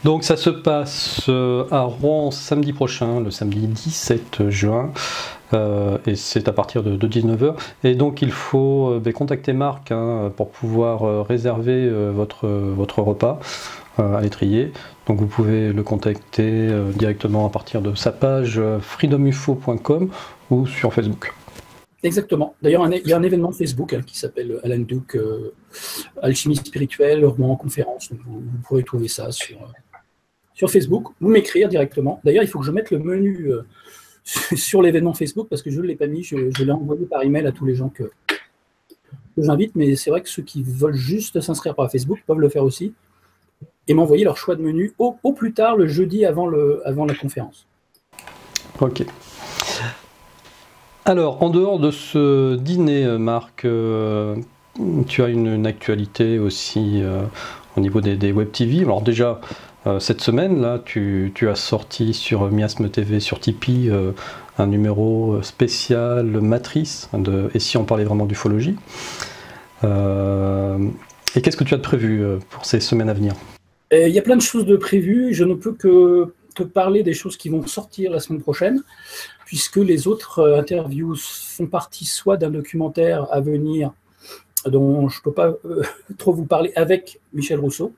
Donc ça se passe à Rouen samedi prochain, le samedi 17 juin. Et c'est à partir de 19h. Et donc il faut contacter Marc pour pouvoir réserver votre repas à L'étrier. Donc vous pouvez le contacter directement à partir de sa page freedomufo.com ou sur Facebook. Exactement. D'ailleurs, il y a un événement Facebook qui s'appelle Alan Duke, Alchimie spirituelle, Rouen en conférence. Donc vous pourrez trouver ça sur Facebook, ou m'écrire directement. D'ailleurs, il faut que je mette le menu sur l'événement Facebook, parce que je ne l'ai pas mis, je l'ai envoyé par email à tous les gens que j'invite, mais c'est vrai que ceux qui veulent juste s'inscrire par Facebook peuvent le faire aussi, et m'envoyer leur choix de menu au plus tard le jeudi avant la conférence. Ok. Alors, en dehors de ce dîner, Marc, tu as une actualité aussi au niveau des Web TV. Alors déjà, cette semaine, là, tu as sorti sur Miasme TV, sur Tipeee, un numéro spécial Matrice, et si on parlait vraiment d'ufologie. Et qu'est-ce que tu as de prévu pour ces semaines à venir? Il y a plein de choses de prévues. Je ne peux que te parler des choses qui vont sortir la semaine prochaine, puisque les autres interviews font partie soit d'un documentaire à venir dont je ne peux pas trop vous parler avec Michel Rousseau,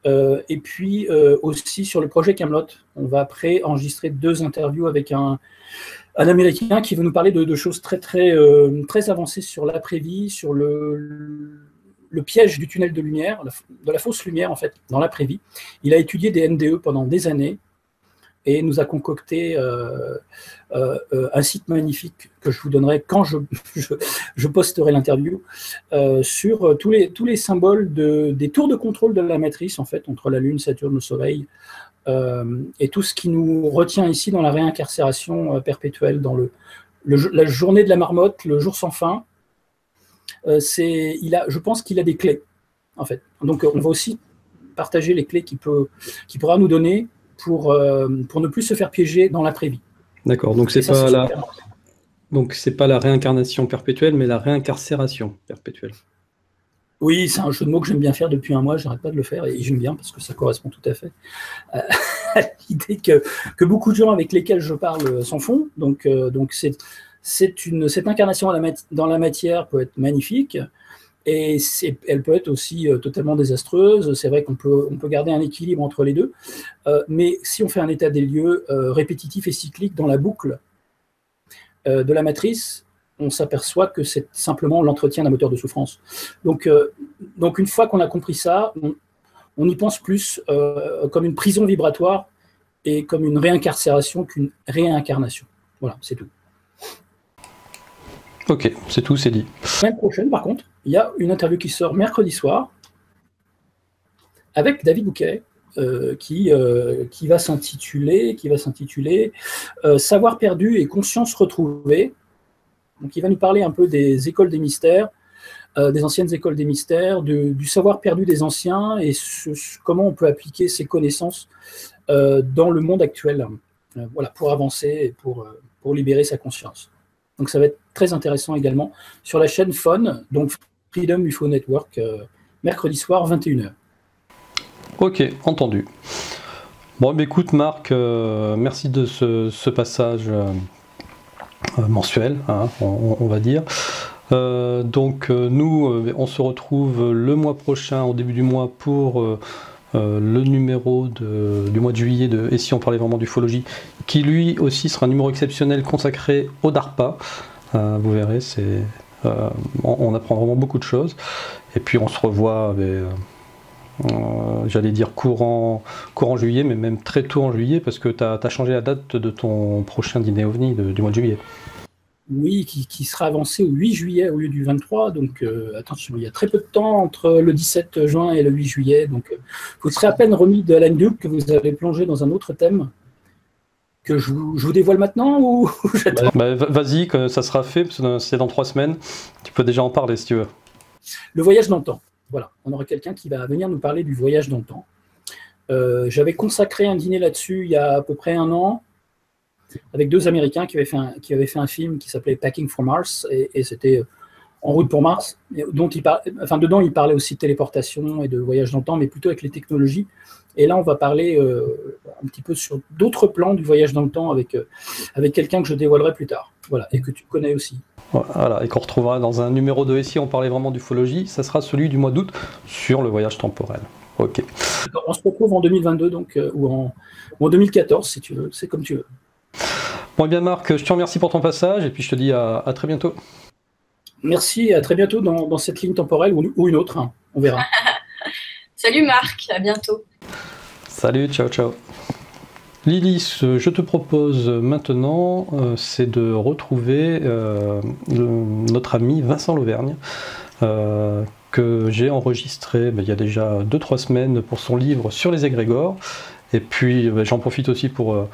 et puis aussi sur le projet Camelot. On va après enregistrer 2 interviews avec un Américain qui veut nous parler de choses très, très, très avancées sur l'après-vie, sur le piège du tunnel de lumière, de la fausse lumière en fait, dans l'après-vie. Il a étudié des NDE pendant des années et nous a concocté un site magnifique que je vous donnerai quand je posterai l'interview sur tous les symboles des tours de contrôle de la matrice en fait, entre la Lune, Saturne, le Soleil, et tout ce qui nous retient ici dans la réincarcération perpétuelle, dans la journée de la marmotte, le jour sans fin. Je pense qu'il a des clés, en fait. Donc, on va aussi partager les clés qu'il pourra nous donner pour ne plus se faire piéger dans l'après-vie. D'accord, donc c'est pas la réincarnation perpétuelle, mais la réincarcération perpétuelle. Oui, c'est un jeu de mots que j'aime bien faire depuis un mois, j'arrête pas de le faire et j'aime bien parce que ça correspond tout à fait à l'idée que beaucoup de gens avec lesquels je parle s'en font. Donc cette incarnation dans la matière peut être magnifique et elle peut être aussi totalement désastreuse. C'est vrai qu'on peut garder un équilibre entre les deux, mais si on fait un état des lieux répétitif et cyclique dans la boucle de la matrice, on s'aperçoit que c'est simplement l'entretien d'un moteur de souffrance. Donc une fois qu'on a compris ça, on y pense plus comme une prison vibratoire et comme une réincarcération qu'une réincarnation. Voilà, c'est tout. Ok, c'est tout, c'est dit. La semaine prochaine, par contre, il y a une interview qui sort mercredi soir avec David Bouquet, qui va s'intituler Savoir perdu et conscience retrouvée. Donc, il va nous parler un peu des écoles des mystères, des anciennes écoles des mystères, du savoir perdu des anciens et comment on peut appliquer ces connaissances dans le monde actuel, voilà, pour avancer et pour libérer sa conscience. Donc, ça va être très intéressant également sur la chaîne FON, donc Freedom UFO Network, mercredi soir, 21h. Ok, entendu. Bon, bah, écoute Marc, merci de ce passage mensuel, hein, on va dire. Donc nous, on se retrouve le mois prochain, au début du mois, pour le numéro du mois de juillet de Et si on parlait vraiment d'ufologie, qui lui aussi sera un numéro exceptionnel consacré au DARPA. Vous verrez, on apprend vraiment beaucoup de choses. Et puis on se revoit j'allais dire courant juillet, mais même très tôt en juillet, parce que tu as changé la date de ton prochain dîner OVNI du mois de juillet. Oui, qui sera avancé au 8 juillet au lieu du 23. Donc attention, il y a très peu de temps entre le 17 juin et le 8 juillet. Donc vous serez à peine remis de la nuque que vous allez plonger dans un autre thème que je vous dévoile maintenant ou j'attends. Vas-y, que ça sera fait, parce que c'est dans 3 semaines. Tu peux déjà en parler si tu veux. Le voyage dans le temps. Voilà, on aura quelqu'un qui va venir nous parler du voyage dans le temps. J'avais consacré un dîner là-dessus il y a à peu près 1 an, avec 2 Américains qui avaient fait un film qui s'appelait Packing for Mars, et c'était En route pour Mars, dedans il parlait aussi de téléportation et de voyage dans le temps, mais plutôt avec les technologies. Et là, on va parler un petit peu sur d'autres plans du voyage dans le temps avec quelqu'un que je dévoilerai plus tard, voilà, et que tu connais aussi. Voilà, et qu'on retrouvera dans un numéro de Et si on parlait vraiment d'ufologie, ça sera celui du mois d'août sur le voyage temporel. Ok. On se retrouve en 2022 donc, ou en 2014 si tu veux, c'est comme tu veux. Bon, bien Marc, je te remercie pour ton passage et puis je te dis à très bientôt. Merci, à très bientôt dans cette ligne temporelle ou une autre, hein, on verra. Salut Marc, à bientôt. Salut, ciao, ciao. Lily, je te propose maintenant, c'est de retrouver notre ami Vincent Lauvergne, que j'ai enregistré il y a déjà 2-3 semaines pour son livre sur les égrégores. Et puis j'en profite aussi pour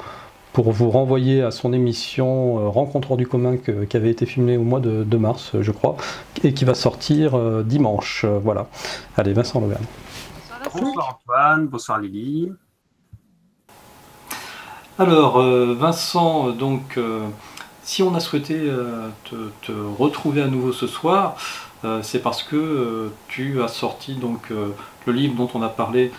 vous renvoyer à son émission Rencontre hors du commun qui avait été filmée au mois de mars, je crois, et qui va sortir dimanche. Voilà. Allez, Vincent Lauvergne. Bonsoir Antoine, bonsoir Lily. Alors, Vincent, donc, si on a souhaité te retrouver à nouveau ce soir, c'est parce que tu as sorti donc le livre dont on a parlé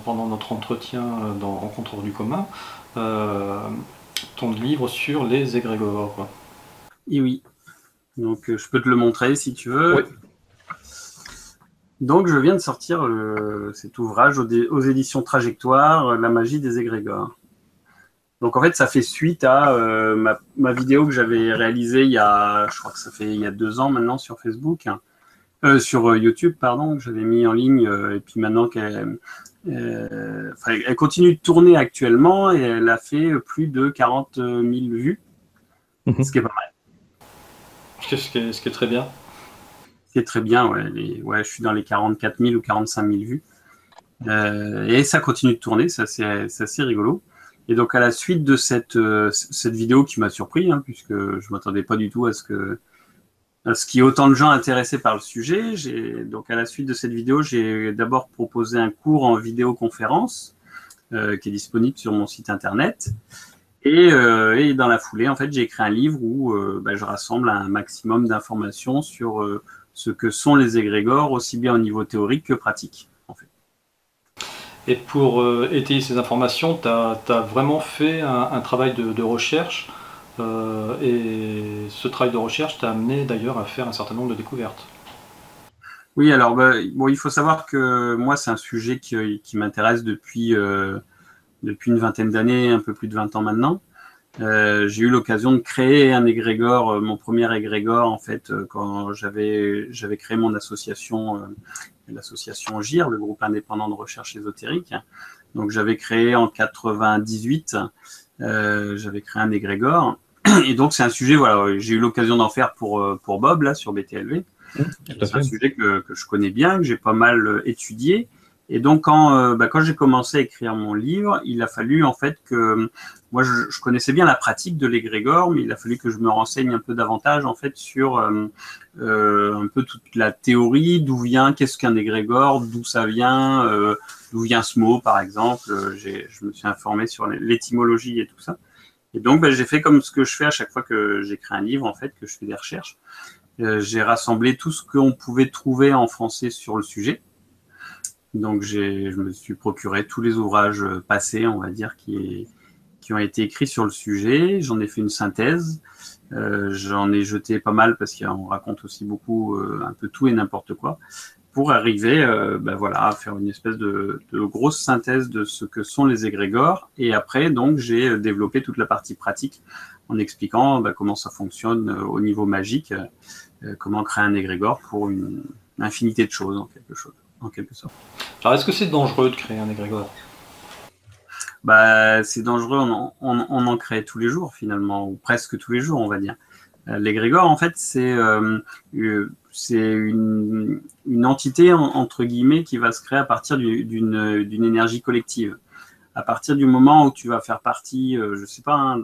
pendant notre entretien dans Rencontre hors du commun, ton livre sur les égrégores. Et oui, donc je peux te le montrer si tu veux. Oui. Donc je viens de sortir cet ouvrage aux éditions Trajectoire, La magie des égrégores. Donc en fait, ça fait suite à ma vidéo que j'avais réalisée je crois que ça fait il y a 2 ans maintenant sur Facebook, sur YouTube, pardon, que j'avais mis en ligne, et puis maintenant elle continue de tourner actuellement et elle a fait plus de 40 000 vues, ce qui est pas mal. Ce qui est très bien. Ce qui est très bien, ouais, je suis dans les 44 000 ou 45 000 vues. Et ça continue de tourner, c'est assez rigolo. Et donc, à la suite de cette vidéo qui m'a surpris, hein, puisque je ne m'attendais pas du tout à ce qu'il y ait autant de gens intéressés par le sujet, donc à la suite de cette vidéo, j'ai d'abord proposé un cours en vidéoconférence qui est disponible sur mon site internet. Et dans la foulée, en fait, j'ai écrit un livre où je rassemble un maximum d'informations sur ce que sont les égrégores, aussi bien au niveau théorique que pratique. En fait. Et pour étayer ces informations, tu as vraiment fait un travail de recherche, et ce travail de recherche t'a amené d'ailleurs à faire un certain nombre de découvertes. Oui, alors bon, il faut savoir que moi, c'est un sujet qui m'intéresse depuis une vingtaine d'années, un peu plus de 20 ans maintenant. J'ai eu l'occasion de créer un égrégore, mon premier égrégore en fait, quand j'avais créé mon association, l'association GIR, le groupe indépendant de recherche ésotérique. Donc j'avais créé en 98, j'avais créé un égrégore. Et donc c'est un sujet, voilà, j'ai eu l'occasion d'en faire pour Bob là sur BTLV. C'est un sujet que je connais bien, que j'ai pas mal étudié. Et donc, quand j'ai commencé à écrire mon livre, il a fallu en fait que moi, je connaissais bien la pratique de l'égrégore, mais il a fallu que je me renseigne un peu davantage en fait sur un peu toute la théorie, d'où vient, qu'est-ce qu'un égrégore, d'où ça vient, d'où vient ce mot, par exemple. Je me suis informé sur l'étymologie et tout ça. Et donc, j'ai fait comme ce que je fais à chaque fois que j'écris un livre, en fait, que je fais des recherches. J'ai rassemblé tout ce qu'on pouvait trouver en français sur le sujet. Donc, je me suis procuré tous les ouvrages passés, on va dire, qui ont été écrits sur le sujet. J'en ai fait une synthèse. J'en ai jeté pas mal parce qu'on raconte aussi beaucoup, un peu tout et n'importe quoi, pour arriver voilà, à faire une espèce de grosse synthèse de ce que sont les égrégores. Et après, donc, j'ai développé toute la partie pratique en expliquant comment ça fonctionne au niveau magique, comment créer un égrégore pour une infinité de choses, en quelque sorte. Alors, est-ce que c'est dangereux de créer un égrégore ? C'est dangereux, on en crée tous les jours finalement, ou presque tous les jours, on va dire. L'égrégore, en fait, c'est une entité, entre guillemets, qui va se créer à partir d'une énergie collective. À partir du moment où tu vas faire partie, je sais pas,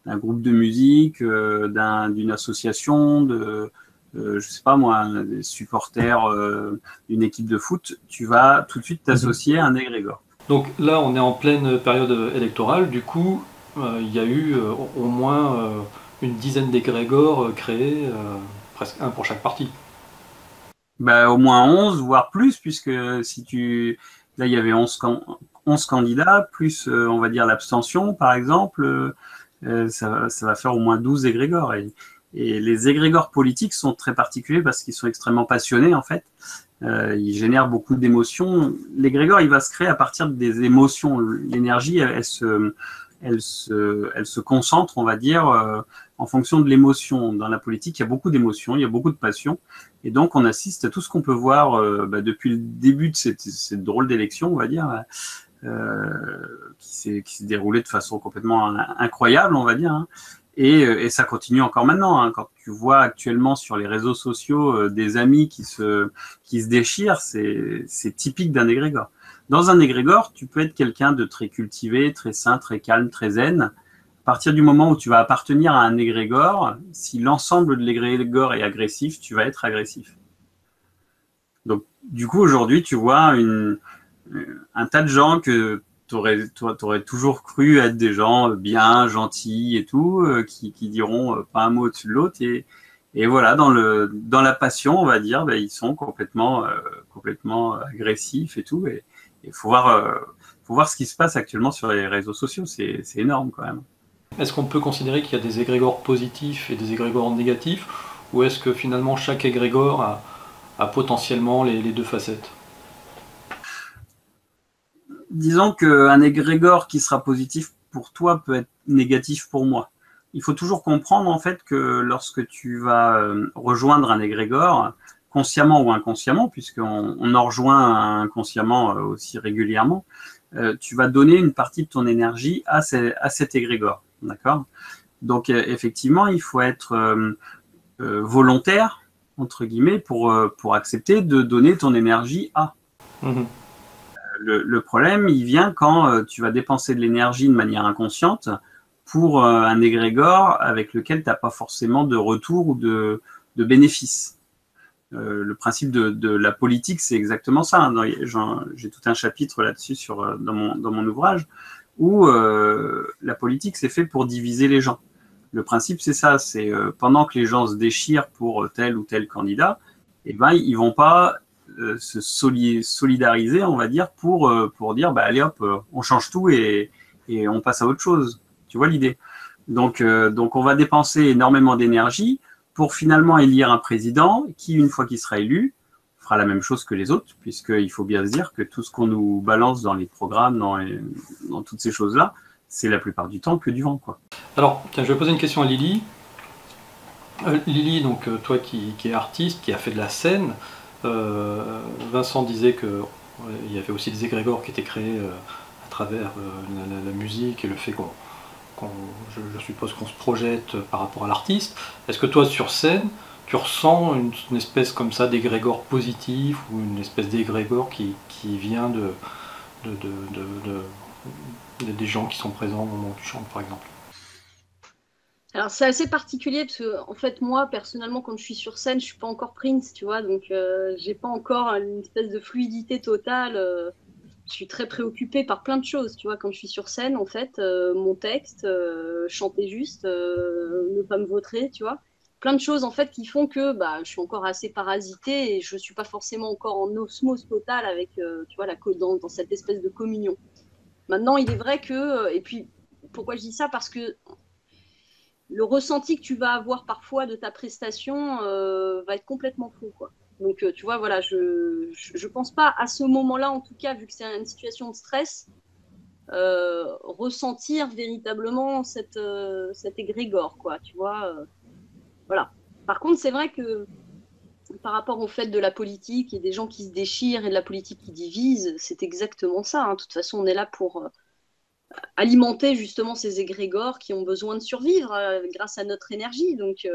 d'un groupe de musique, d'une association, je sais pas moi, des supporters d'une équipe de foot, tu vas tout de suite t'associer à un égrégore. Donc là, on est en pleine période électorale, du coup, il y a eu au moins une dizaine d'égrégores créés, presque un pour chaque parti. Au moins 11, voire plus, puisque là, il y avait 11 candidats, plus, on va dire, l'abstention, par exemple, ça va faire au moins 12 égrégores. Et les égrégores politiques sont très particuliers parce qu'ils sont extrêmement passionnés, en fait. Ils génèrent beaucoup d'émotions. L'égrégore, il va se créer à partir des émotions. L'énergie, elle se concentre, on va dire, en fonction de l'émotion. Dans la politique, il y a beaucoup d'émotions, il y a beaucoup de passion. Et donc, on assiste à tout ce qu'on peut voir depuis le début de cette drôle d'élection, on va dire, qui s'est déroulée de façon complètement incroyable, on va dire, hein. Et ça continue encore maintenant, hein. Quand tu vois actuellement sur les réseaux sociaux des amis qui se déchirent, c'est typique d'un égrégore. Dans un égrégore, tu peux être quelqu'un de très cultivé, très sain, très calme, très zen. À partir du moment où tu vas appartenir à un égrégore, si l'ensemble de l'égrégore est agressif, tu vas être agressif. Donc, du coup, aujourd'hui, tu vois un tas de gens que t'aurais toujours cru être des gens bien, gentils et tout, qui diront pas un mot au-dessus de l'autre. Et voilà, dans la passion, on va dire, ils sont complètement agressifs et tout. Et il faut voir ce qui se passe actuellement sur les réseaux sociaux. C'est énorme quand même. Est-ce qu'on peut considérer qu'il y a des égrégores positifs et des égrégores négatifs, ou est-ce que finalement chaque égrégore a potentiellement les deux facettes ? Disons qu'un égrégore qui sera positif pour toi peut être négatif pour moi. Il faut toujours comprendre en fait que lorsque tu vas rejoindre un égrégore, consciemment ou inconsciemment, puisqu'on en rejoint inconsciemment aussi régulièrement, tu vas donner une partie de ton énergie à cet égrégore. D'accord ? Donc effectivement, il faut être volontaire, entre guillemets, pour accepter de donner ton énergie à. Mmh. Le problème, il vient quand tu vas dépenser de l'énergie de manière inconsciente pour un égrégore avec lequel tu n'as pas forcément de retour ou de bénéfice. Le principe de la politique, c'est exactement ça, hein. J'ai tout un chapitre là-dessus dans mon ouvrage, où la politique, c'est fait pour diviser les gens. Le principe, c'est ça, c'est pendant que les gens se déchirent pour tel ou tel candidat, eh ben, ils vont pas se solidariser, on va dire, pour dire, bah, allez hop, on change tout et on passe à autre chose. Tu vois l'idée? Donc, on va dépenser énormément d'énergie pour finalement élire un président qui, une fois qu'il sera élu, fera la même chose que les autres, puisqu'il faut bien se dire que tout ce qu'on nous balance dans les programmes, dans toutes ces choses-là, c'est la plupart du temps que du vent, quoi. Alors, tiens, je vais poser une question à Lily. Lily, donc toi qui es artiste, qui a fait de la scène, Vincent disait qu'il y avait aussi des égrégores qui étaient créés à travers la musique et le fait je suppose qu'on se projette par rapport à l'artiste. Est-ce que toi, sur scène, tu ressens une espèce comme ça d'égrégore positif ou une espèce d'égrégore qui vient des gens qui sont présents au moment où tu chantes, par exemple? Alors c'est assez particulier parce que en fait moi personnellement quand je suis sur scène je suis pas encore Prince, tu vois, donc j'ai pas encore une espèce de fluidité totale. Je suis très préoccupée par plein de choses, tu vois, quand je suis sur scène en fait, mon texte, chanter juste, ne pas me vautrer, tu vois, plein de choses en fait qui font que bah je suis encore assez parasitée et je suis pas forcément encore en osmose totale avec tu vois dans cette espèce de communion. Maintenant il est vrai que et puis pourquoi je dis ça, parce que le ressenti que tu vas avoir parfois de ta prestation va être complètement faux, quoi. Donc, tu vois, voilà, je pense pas à ce moment-là, en tout cas, vu que c'est une situation de stress, ressentir véritablement cet égrégore, quoi, tu vois. Voilà. Par contre, c'est vrai que par rapport au fait de la politique et des gens qui se déchirent et de la politique qui divise, c'est exactement ça, hein. De toute façon, on est là pour alimenter justement ces égrégores qui ont besoin de survivre grâce à notre énergie. Donc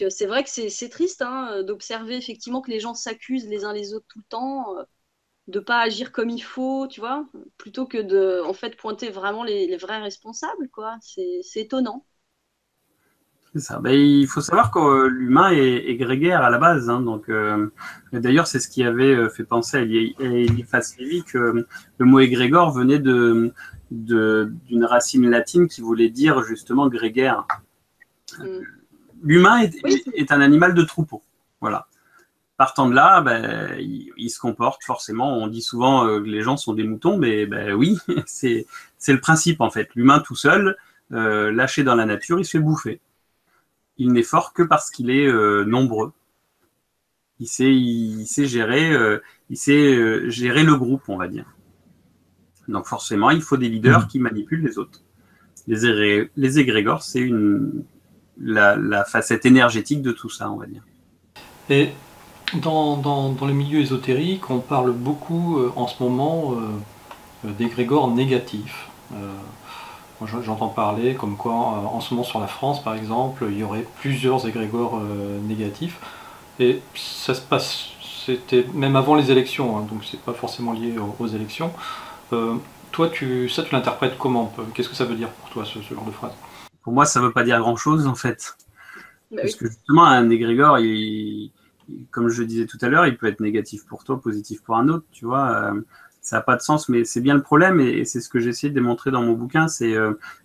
c'est vrai que c'est triste hein, d'observer effectivement que les gens s'accusent les uns les autres tout le temps, de pas agir comme il faut, tu vois, plutôt que de en fait pointer vraiment les vrais responsables, quoi. C'est étonnant. C'est ça. Ben, il faut savoir que l'humain est grégaire à la base, hein, donc d'ailleurs c'est ce qui avait fait penser à Eliphas Lévy que le mot égrégore venait d'une racine latine qui voulait dire justement grégaire. L'humain est un animal de troupeau, voilà. Partant de là, ben, il se comporte forcément. On dit souvent que les gens sont des moutons, mais ben, oui, c'est le principe en fait. L'humain tout seul, lâché dans la nature, il se fait bouffer. Il n'est fort que parce qu'il est nombreux. Il sait gérer le groupe, on va dire. Donc forcément, il faut des leaders qui manipulent les autres. Les égrégores, c'est la facette énergétique de tout ça, on va dire. Et dans les milieux ésotériques, on parle beaucoup en ce moment d'égrégores négatifs. J'entends parler comme quoi, en ce moment sur la France par exemple, il y aurait plusieurs égrégores négatifs. Et ça se passe, c'était même avant les élections, hein, donc c'est pas forcément lié aux élections. Toi, tu l'interprètes comment? Qu'est-ce que ça veut dire pour toi, ce genre de phrase? Pour moi, ça veut pas dire grand-chose en fait. Bah Parce oui. que justement, un égrégore, comme je le disais tout à l'heure, il peut être négatif pour toi, positif pour un autre, tu vois. Ça n'a pas de sens, mais c'est bien le problème, et c'est ce que j'ai essayé de démontrer dans mon bouquin. C'est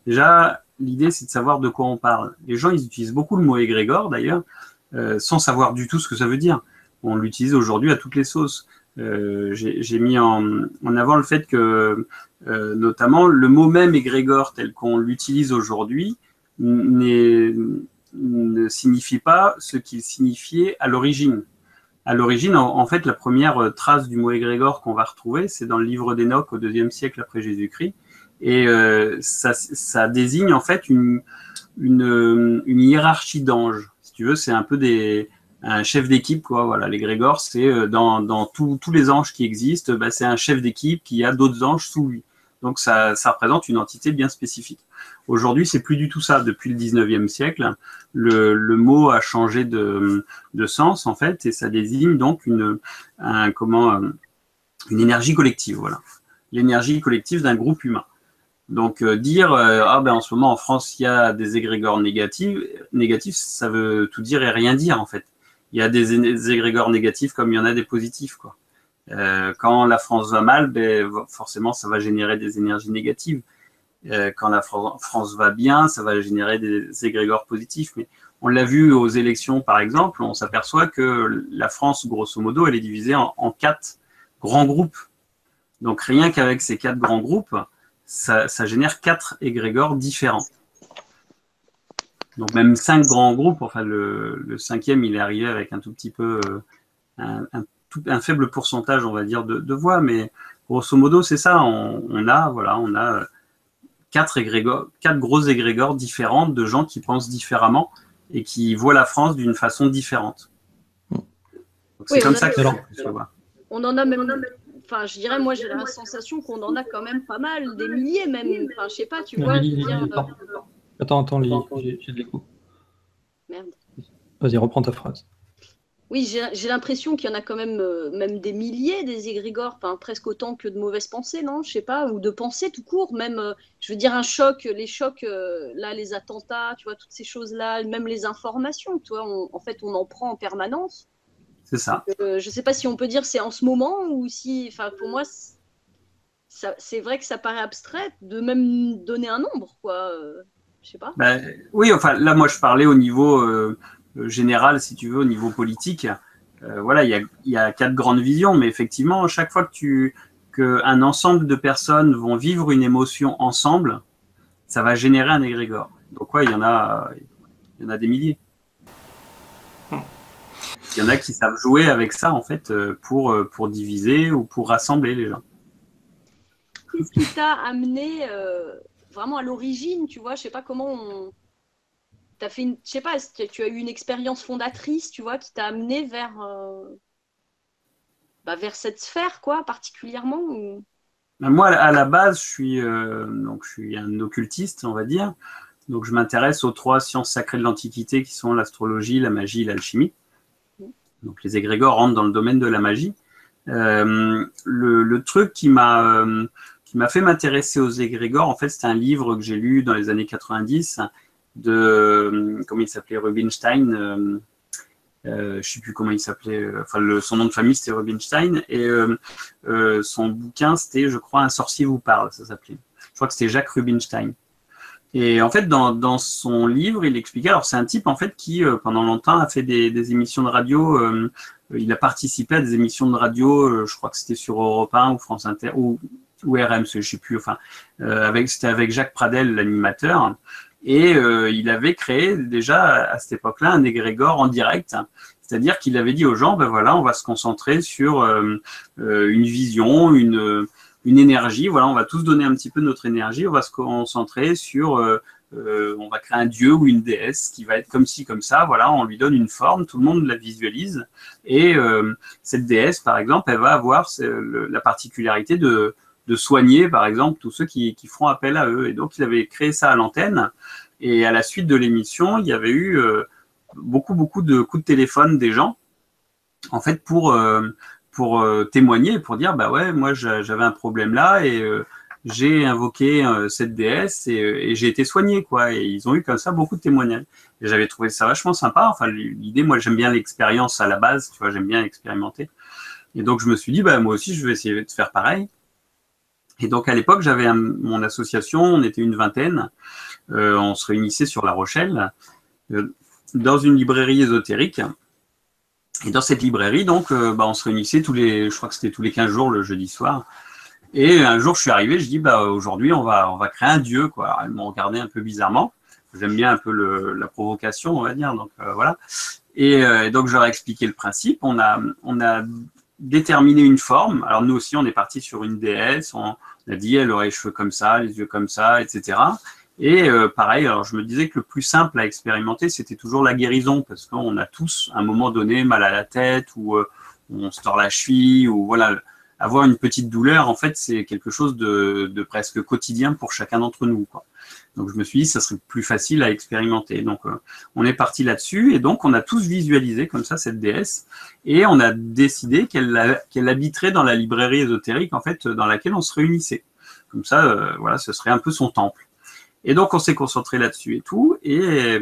déjà, l'idée, c'est de savoir de quoi on parle. Les gens, ils utilisent beaucoup le mot égrégore, d'ailleurs, sans savoir du tout ce que ça veut dire. On l'utilise aujourd'hui à toutes les sauces. J'ai mis en avant le fait que, notamment, le mot même égrégore, tel qu'on l'utilise aujourd'hui, ne signifie pas ce qu'il signifiait à l'origine. À l'origine, en fait, la première trace du mot égrégore qu'on va retrouver, c'est dans le livre d'Enoch au IIe siècle après Jésus-Christ. Et ça désigne en fait une hiérarchie d'anges. Si tu veux, c'est un peu un chef d'équipe, quoi. Voilà, l'égrégore, c'est dans tous les anges qui existent, bah, c'est un chef d'équipe qui a d'autres anges sous lui. Donc ça représente une entité bien spécifique. Aujourd'hui, c'est plus du tout ça. Depuis le 19e siècle, le mot a changé de sens, en fait, et ça désigne donc une énergie collective, voilà. L'énergie collective d'un groupe humain. Donc dire en ce moment en France il y a des égrégores négatifs, ça veut tout dire et rien dire en fait. Il y a des égrégores négatifs comme il y en a des positifs, quoi. Quand la France va mal, ben, forcément ça va générer des énergies négatives. Quand la France va bien, ça va générer des égrégores positifs. Mais on l'a vu aux élections, par exemple, on s'aperçoit que la France, grosso modo, elle est divisée en 4 grands groupes. Donc, rien qu'avec ces 4 grands groupes, ça génère 4 égrégores différents. Donc, même 5 grands groupes, enfin, le 5e, il est arrivé avec un tout petit peu, un faible pourcentage, on va dire, de voix, mais grosso modo, c'est ça. On a 4 gros égrégores différents de gens qui pensent différemment et qui voient la France d'une façon différente. C'est comme ça que je vois. On en a même, enfin, je dirais, moi, j'ai la sensation qu'on en a quand même pas mal, des milliers même. Enfin, je sais pas, tu vois. Attends, Lily, j'ai de l'écho. Merde. Vas-y, reprends ta phrase. Oui, j'ai l'impression qu'il y en a quand même, même des milliers des égrégores, enfin, presque autant que de mauvaises pensées, non? Je sais pas, ou de pensées tout court, même, je veux dire, les chocs, là, les attentats, tu vois, toutes ces choses-là, même les informations, tu vois, en fait, on en prend en permanence. C'est ça. Je sais pas si on peut dire c'est en ce moment ou si, enfin, pour moi, c'est vrai que ça paraît abstrait de même donner un nombre, quoi. Je sais pas. Oui, enfin, là, moi, je parlais au niveau général, si tu veux, au niveau politique. Voilà, il y a 4 grandes visions, mais effectivement, chaque fois qu'un ensemble de personnes vont vivre une émotion ensemble, ça va générer un égrégore. Donc, ouais, il y en a des milliers. Il y en a qui savent jouer avec ça, en fait, pour diviser ou pour rassembler les gens. Qu'est-ce qui t'a amené vraiment à l'origine, tu vois? Je sais pas comment t'as fait je sais pas, est-ce que tu as eu une expérience fondatrice, tu vois, qui t'a amené vers cette sphère, quoi, particulièrement ou... Moi, à la base, je suis un occultiste, on va dire. Donc, je m'intéresse aux 3 sciences sacrées de l'Antiquité qui sont l'astrologie, la magie et l'alchimie. Donc, les égrégores rentrent dans le domaine de la magie. Le truc qui m'a fait m'intéresser aux égrégores, en fait, c'était un livre que j'ai lu dans les années 90 de, comment il s'appelait, Rubinstein. Je ne sais plus comment il s'appelait. Enfin, son nom de famille, c'était Rubinstein. Et son bouquin, c'était, je crois, Un sorcier vous parle, ça s'appelait. Je crois que c'était Jacques Rubinstein. Et en fait, dans son livre, il expliquait, alors c'est un type en fait qui, pendant longtemps, a fait des émissions de radio, il a participé à des émissions de radio, je crois que c'était sur Europe 1 ou France Inter, ou RMC, je ne sais plus, enfin, c'était avec Jacques Pradel, l'animateur, et il avait créé déjà à cette époque-là un égrégore en direct, c'est-à-dire qu'il avait dit aux gens, ben voilà, on va se concentrer sur une vision, une énergie, voilà, on va tous donner un petit peu notre énergie, on va se concentrer sur, on va créer un dieu ou une déesse qui va être comme ci, comme ça, voilà, on lui donne une forme, tout le monde la visualise, et cette déesse, par exemple, elle va avoir la particularité de soigner, par exemple, tous ceux qui feront appel à eux. Et donc, il avait créé ça à l'antenne, et à la suite de l'émission, il y avait eu beaucoup de coups de téléphone des gens, en fait, pour témoigner, pour dire, bah ouais, moi j'avais un problème là et j'ai invoqué cette déesse et j'ai été soigné, quoi. Et ils ont eu comme ça beaucoup de témoignages. Et j'avais trouvé ça vachement sympa. Enfin, l'idée, moi j'aime bien l'expérience à la base, tu vois, j'aime bien expérimenter. Et donc je me suis dit, bah moi aussi je vais essayer de faire pareil. Et donc à l'époque, j'avais mon association, on était une vingtaine, on se réunissait sur La Rochelle, dans une librairie ésotérique. Et dans cette librairie, donc, on se réunissait je crois que c'était tous les 15 jours le jeudi soir. Et un jour, je suis arrivé, je dis, aujourd'hui, on va créer un dieu, quoi. Alors, ils m'ont regardé un peu bizarrement. J'aime bien un peu la provocation, on va dire. Donc, voilà. Et donc, je leur ai expliqué le principe. On a déterminé une forme. Alors, nous aussi, on est parti sur une déesse. On a dit, elle aurait les cheveux comme ça, les yeux comme ça, etc. Et pareil, alors je me disais que le plus simple à expérimenter, c'était toujours la guérison, parce qu'on a tous, à un moment donné, mal à la tête, ou on se tord la cheville, ou voilà, avoir une petite douleur, en fait, c'est quelque chose de presque quotidien pour chacun d'entre nous, quoi. Donc je me suis dit, ça serait plus facile à expérimenter. Donc on est parti là-dessus, et donc on a tous visualisé comme ça cette déesse, et on a décidé qu'elle habiterait dans la librairie ésotérique, en fait, dans laquelle on se réunissait. Comme ça, voilà, ce serait un peu son temple. Et donc, on s'est concentré là-dessus et tout, et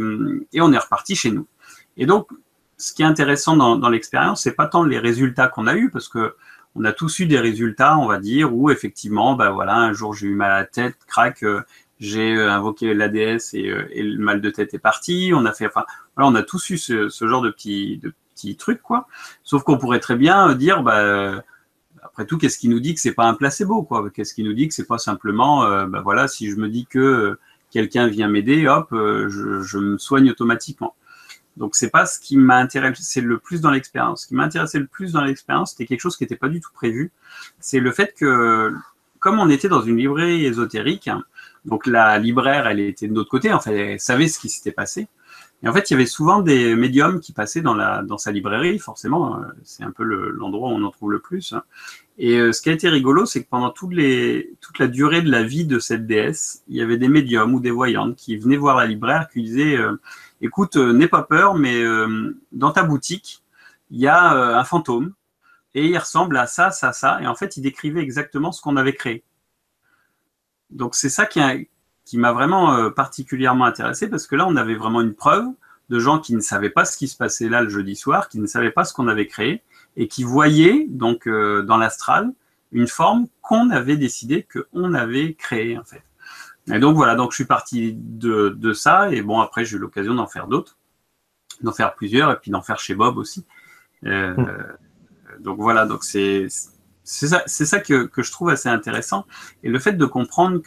on est reparti chez nous. Et donc, ce qui est intéressant dans l'expérience, c'est pas tant les résultats qu'on a eus, parce que on a tous eu des résultats, on va dire, où effectivement, voilà, un jour j'ai eu mal à la tête, crac, j'ai invoqué la déesse et le mal de tête est parti. On a fait, enfin, voilà, on a tous eu ce genre de petits trucs, quoi. Sauf qu'on pourrait très bien dire, bah, après tout, qu'est-ce qui nous dit que c'est pas un placebo, quoi? Qu'est-ce qui nous dit que c'est pas simplement, bah voilà, si je me dis que quelqu'un vient m'aider, hop, je me soigne automatiquement. Donc c'est pas ce qui m'a intéressé le plus dans l'expérience. Ce qui m'a intéressé le plus dans l'expérience, c'était quelque chose qui n'était pas du tout prévu. C'est le fait que, comme on était dans une librairie ésotérique, donc la libraire, elle était de l'autre côté, en fait, elle savait ce qui s'était passé. Et en fait, il y avait souvent des médiums qui passaient dans sa librairie, forcément, c'est un peu l'endroit où on en trouve le plus. Et ce qui a été rigolo, c'est que pendant toute la durée de la vie de cette déesse, il y avait des médiums ou des voyantes qui venaient voir la libraire, qui disaient écoute, n'aie pas peur, mais dans ta boutique, il y a un fantôme, et il ressemble à ça, ça, ça. Et en fait, il décrivait exactement ce qu'on avait créé. Donc c'est ça qui m'a vraiment particulièrement intéressé, parce que là, on avait vraiment une preuve de gens qui ne savaient pas ce qui se passait là le jeudi soir, qui ne savaient pas ce qu'on avait créé, et qui voyaient donc dans l'astral une forme qu'on avait décidé qu'on avait créée, en fait. Et donc voilà, donc je suis parti de ça, et bon, après j'ai eu l'occasion d'en faire d'autres, d'en faire plusieurs, et puis d'en faire chez Bob aussi. Donc voilà, donc c'est ça que je trouve assez intéressant, et le fait de comprendre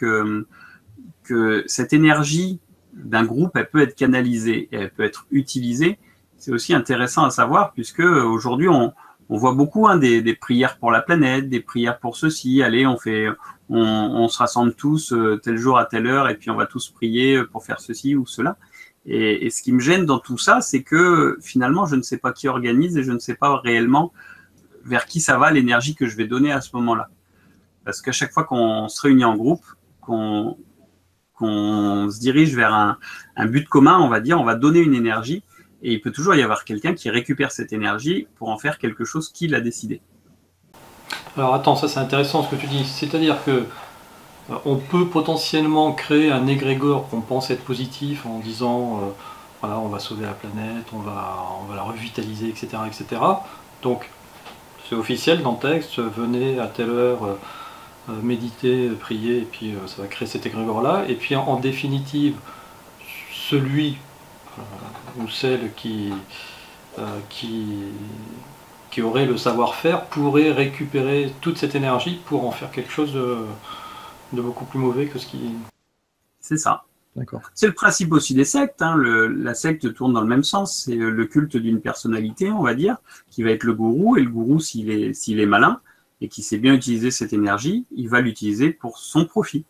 que cette énergie d'un groupe, elle peut être canalisée et elle peut être utilisée, c'est aussi intéressant à savoir, puisque aujourd'hui on voit beaucoup des prières pour la planète, des prières pour ceci, allez, on se rassemble tous tel jour à telle heure et puis on va tous prier pour faire ceci ou cela. Et ce qui me gêne dans tout ça, c'est que finalement, je ne sais pas qui organise et je ne sais pas réellement vers qui ça va l'énergie que je vais donner à ce moment-là. Parce qu'à chaque fois qu'on se réunit en groupe, qu'on se dirige vers un but commun, on va dire, on va donner une énergie, et il peut toujours y avoir quelqu'un qui récupère cette énergie pour en faire quelque chose qu'il a décidé. Alors attends, ça c'est intéressant ce que tu dis, c'est-à-dire que on peut potentiellement créer un égrégore qu'on pense être positif en disant voilà, on va sauver la planète, on va la revitaliser, etc., etc. Donc c'est officiel dans le texte, venez à telle heure méditer, prier, et puis ça va créer cet égrégore-là. Et puis en définitive, celui ou celle qui aurait le savoir-faire pourrait récupérer toute cette énergie pour en faire quelque chose de beaucoup plus mauvais que ce qui... C'est ça. D'accord. C'est le principe aussi des sectes. Hein. La secte tourne dans le même sens. C'est le culte d'une personnalité, on va dire, qui va être le gourou. Et le gourou, s'il est malin et qui sait bien utiliser cette énergie, il va l'utiliser pour son profit.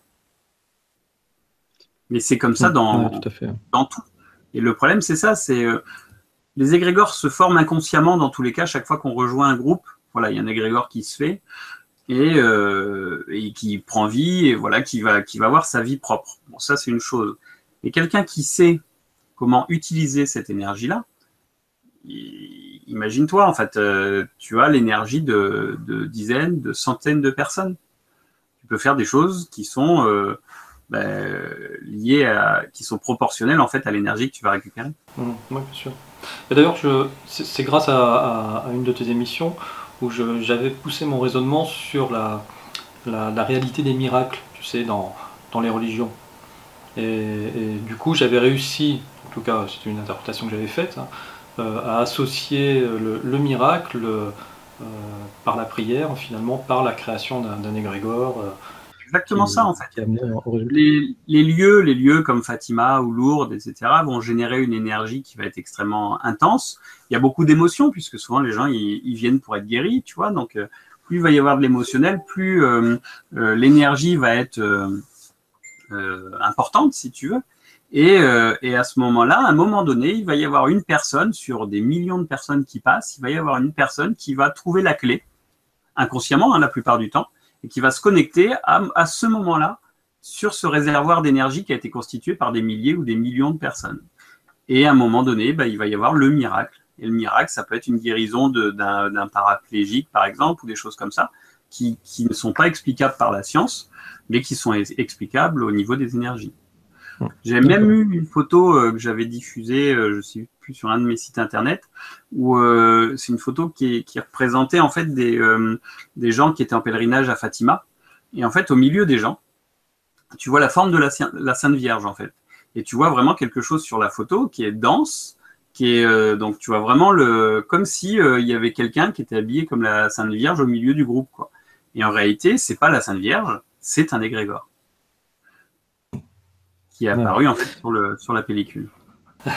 Mais c'est comme ça dans tout. Et le problème, c'est ça, c'est les égrégores se forment inconsciemment dans tous les cas. Chaque fois qu'on rejoint un groupe, voilà, il y a un égrégore qui se fait et qui prend vie et voilà, qui va avoir sa vie propre. Bon, ça, c'est une chose. Et quelqu'un qui sait comment utiliser cette énergie-là, imagine-toi, en fait, tu as l'énergie de dizaines, de centaines de personnes. Tu peux faire des choses qui sont liées qui sont proportionnelles en fait à l'énergie que tu vas récupérer. Oui, bien sûr. Et d'ailleurs, c'est grâce à une de tes émissions où j'avais poussé mon raisonnement sur la réalité des miracles, tu sais, dans les religions. Et du coup, j'avais réussi, en tout cas, c'est une interprétation que j'avais faite, hein, à associer le miracle par la prière, finalement, par la création d'un égrégore. Exactement ça, en fait. Les lieux comme Fatima ou Lourdes, etc., vont générer une énergie qui va être extrêmement intense. Il y a beaucoup d'émotions, puisque souvent les gens ils viennent pour être guéris, tu vois. Donc, plus il va y avoir de l'émotionnel, plus l'énergie va être importante, si tu veux. Et à ce moment-là, à un moment donné, il va y avoir une personne, sur des millions de personnes qui passent, il va y avoir une personne qui va trouver la clé, inconsciemment, hein, la plupart du temps, et qui va se connecter à ce moment-là sur ce réservoir d'énergie qui a été constitué par des milliers ou des millions de personnes. Et à un moment donné, il va y avoir le miracle. Et le miracle, ça peut être une guérison d'un paraplégique, par exemple, ou des choses comme ça, qui ne sont pas explicables par la science, mais qui sont explicables au niveau des énergies. J'ai même eu une photo que j'avais diffusée, je ne sais plus, sur un de mes sites internet, où c'est une photo qui représentait en fait des gens qui étaient en pèlerinage à Fatima. Et en fait, au milieu des gens, tu vois la forme de la Sainte Vierge, en fait. Et tu vois vraiment quelque chose sur la photo qui est dense, donc tu vois vraiment comme si il y avait quelqu'un qui était habillé comme la Sainte Vierge au milieu du groupe, quoi. Et en réalité, c'est pas la Sainte Vierge, c'est un égrégore qui est apparu en fait sur la pellicule.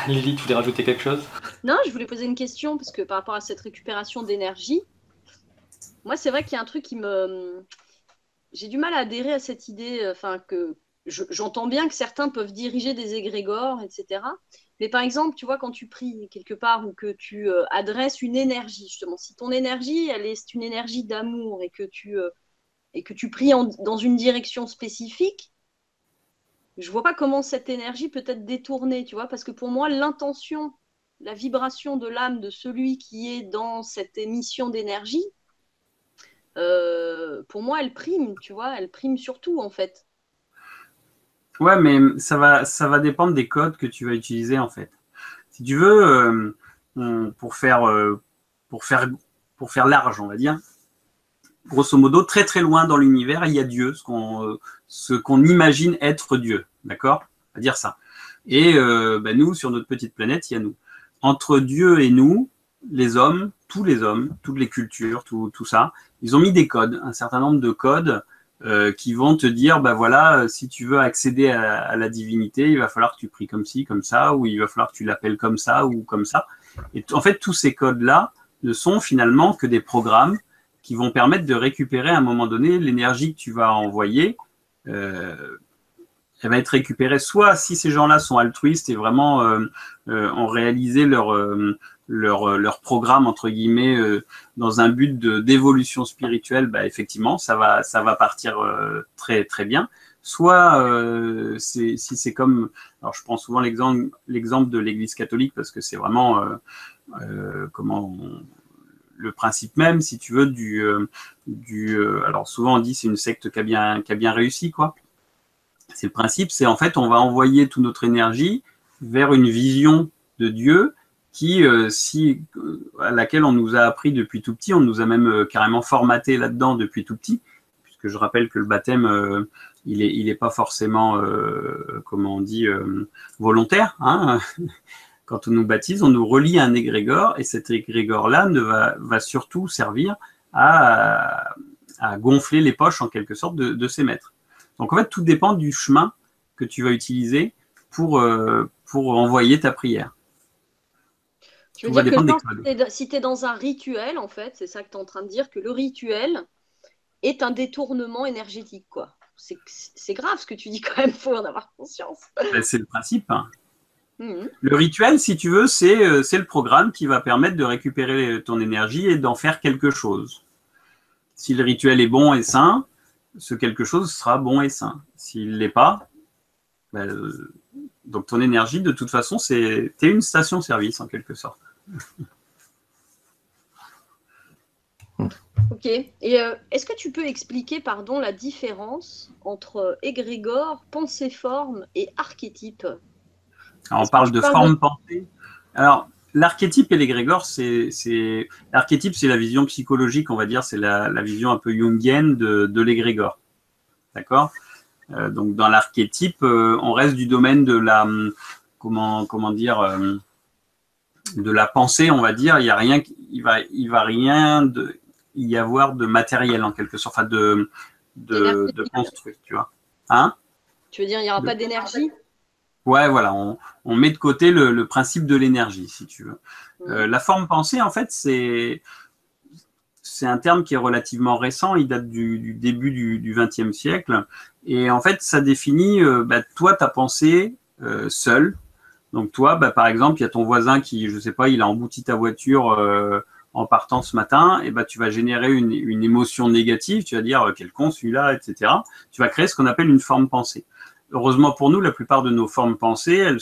Lily, tu voulais rajouter quelque chose? Non, je voulais poser une question parce que par rapport à cette récupération d'énergie, moi c'est vrai qu'il y a un truc j'ai du mal à adhérer à cette idée, que j'entends bien que certains peuvent diriger des égrégores, etc. Mais par exemple, tu vois, quand tu pries quelque part ou que tu adresses une énergie, justement, si ton énergie, c'est une énergie d'amour et que tu pries dans une direction spécifique, je vois pas comment cette énergie peut être détournée, tu vois, parce que pour moi, l'intention, la vibration de l'âme de celui qui est dans cette émission d'énergie, pour moi, elle prime, tu vois, elle prime surtout, en fait. Ouais, mais ça va dépendre des codes que tu vas utiliser, en fait. Si tu veux, pour faire large, on va dire, grosso modo, très très loin dans l'univers, il y a Dieu, ce qu'on imagine être Dieu, d'accord? On va dire ça. Et nous, sur notre petite planète, il y a nous. Entre Dieu et nous, les hommes, toutes les cultures, tout ça, ils ont mis des codes, un certain nombre de codes qui vont te dire, voilà, si tu veux accéder à la divinité, il va falloir que tu pries comme ci, comme ça, ou il va falloir que tu l'appelles comme ça ou comme ça. Et en fait, tous ces codes-là ne sont finalement que des programmes qui vont permettre de récupérer à un moment donné l'énergie que tu vas envoyer. Elle va être récupérée soit si ces gens-là sont altruistes et vraiment ont réalisé leur programme, entre guillemets, dans un but d'évolution spirituelle, effectivement, ça va partir très, très bien. Soit, si c'est comme... Alors, je prends souvent l'exemple de l'Église catholique parce que c'est vraiment... le principe même, si tu veux, alors souvent on dit c'est une secte qui a bien réussi, quoi. C'est le principe, c'est en fait on va envoyer toute notre énergie vers une vision de Dieu à laquelle on nous a appris depuis tout petit, on nous a même carrément formaté là-dedans depuis tout petit, puisque je rappelle que le baptême, il est pas forcément, comment on dit, volontaire, hein. Quand on nous baptise, on nous relie à un égrégore, et cet égrégore-là va surtout servir à gonfler les poches, en quelque sorte, de ses maîtres. Donc, en fait, tout dépend du chemin que tu vas utiliser pour envoyer ta prière. Tu veux dire que si tu es dans un rituel, en fait, c'est ça que tu es en train de dire, que le rituel est un détournement énergétique, quoi. C'est grave ce que tu dis quand même, il faut en avoir conscience. C'est le principe, hein. Le rituel, si tu veux, c'est le programme qui va permettre de récupérer ton énergie et d'en faire quelque chose. Si le rituel est bon et sain, ce quelque chose sera bon et sain. S'il ne l'est pas, donc ton énergie, de toute façon, t'es une station-service en quelque sorte. Ok. Et est-ce que tu peux expliquer, la différence entre égrégore, pensée-forme et archétype? Alors, on parle de forme-pensée. Alors, l'archétype et l'égrégore, l'archétype, c'est la vision psychologique, on va dire, c'est la vision un peu jungienne de l'égrégore. D'accord? Donc, dans l'archétype, on reste du domaine de la, comment dire, de la pensée, on va dire. Il va rien y avoir de matériel, en quelque sorte, enfin, de construit, tu vois. Hein? Tu veux dire, il n'y aura pas d'énergie? Ouais, voilà, on met de côté le principe de l'énergie, si tu veux. La forme pensée, en fait, c'est un terme qui est relativement récent, il date du début du XXe siècle, et en fait, ça définit, toi, ta pensée seule. Donc toi, par exemple, il y a ton voisin qui, je sais pas, il a embouti ta voiture en partant ce matin, et tu vas générer une émotion négative, tu vas dire quel con celui-là, etc. Tu vas créer ce qu'on appelle une forme pensée. Heureusement pour nous, la plupart de nos formes pensées, elles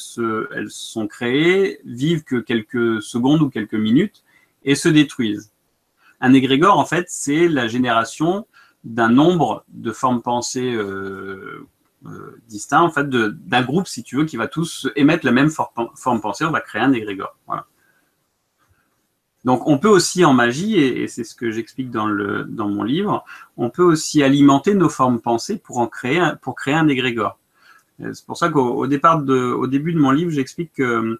sont créées, vivent que quelques secondes ou quelques minutes et se détruisent. Un égrégore, en fait, c'est la génération d'un nombre de formes pensées distincts, en fait, d'un groupe, si tu veux, qui va tous émettre la même forme pensée. On va créer un égrégore. Voilà. Donc, on peut aussi en magie, et c'est ce que j'explique dans mon livre, on peut aussi alimenter nos formes pensées pour créer un égrégore. C'est pour ça qu'au début de mon livre, j'explique que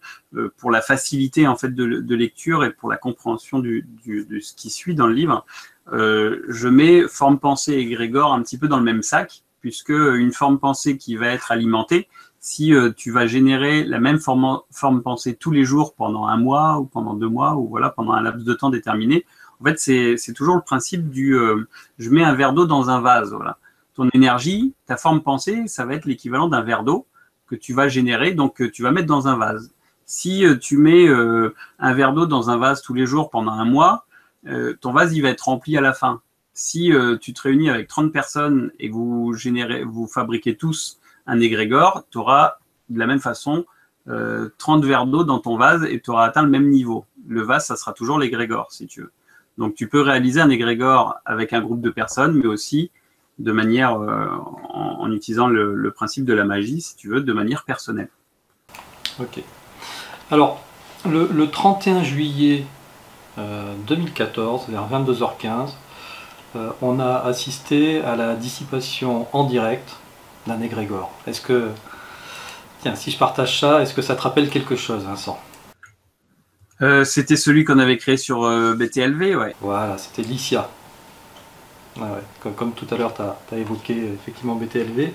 pour la facilité en fait de lecture et pour la compréhension de ce qui suit dans le livre, je mets forme pensée et égrégore un petit peu dans le même sac, puisque une forme pensée qui va être alimentée, si tu vas générer la même forme pensée tous les jours pendant 1 mois ou pendant 2 mois ou voilà pendant un laps de temps déterminé, en fait c'est toujours le principe du je mets un verre d'eau dans un vase, voilà. Ton énergie, ta forme pensée, ça va être l'équivalent d'un verre d'eau que tu vas générer, donc que tu vas mettre dans un vase. Si tu mets un verre d'eau dans un vase tous les jours pendant 1 mois, ton vase il va être rempli à la fin. Si tu te réunis avec 30 personnes et que vous fabriquez tous un égrégore, tu auras de la même façon 30 verres d'eau dans ton vase et tu auras atteint le même niveau. Le vase, ça sera toujours l'égrégore, si tu veux. Donc, tu peux réaliser un égrégore avec un groupe de personnes, mais aussi de manière, en utilisant le principe de la magie, si tu veux, de manière personnelle. Ok. Alors, le 31 juillet 2014, vers 22h15, on a assisté à la dissipation en direct d'un égrégore. Est-ce que, tiens, si je partage ça, est-ce que ça te rappelle quelque chose, Vincent? C'était celui qu'on avait créé sur BTLV, ouais. Voilà, c'était Licia. Ouais, ouais. Comme tout à l'heure, tu as évoqué effectivement BTLV.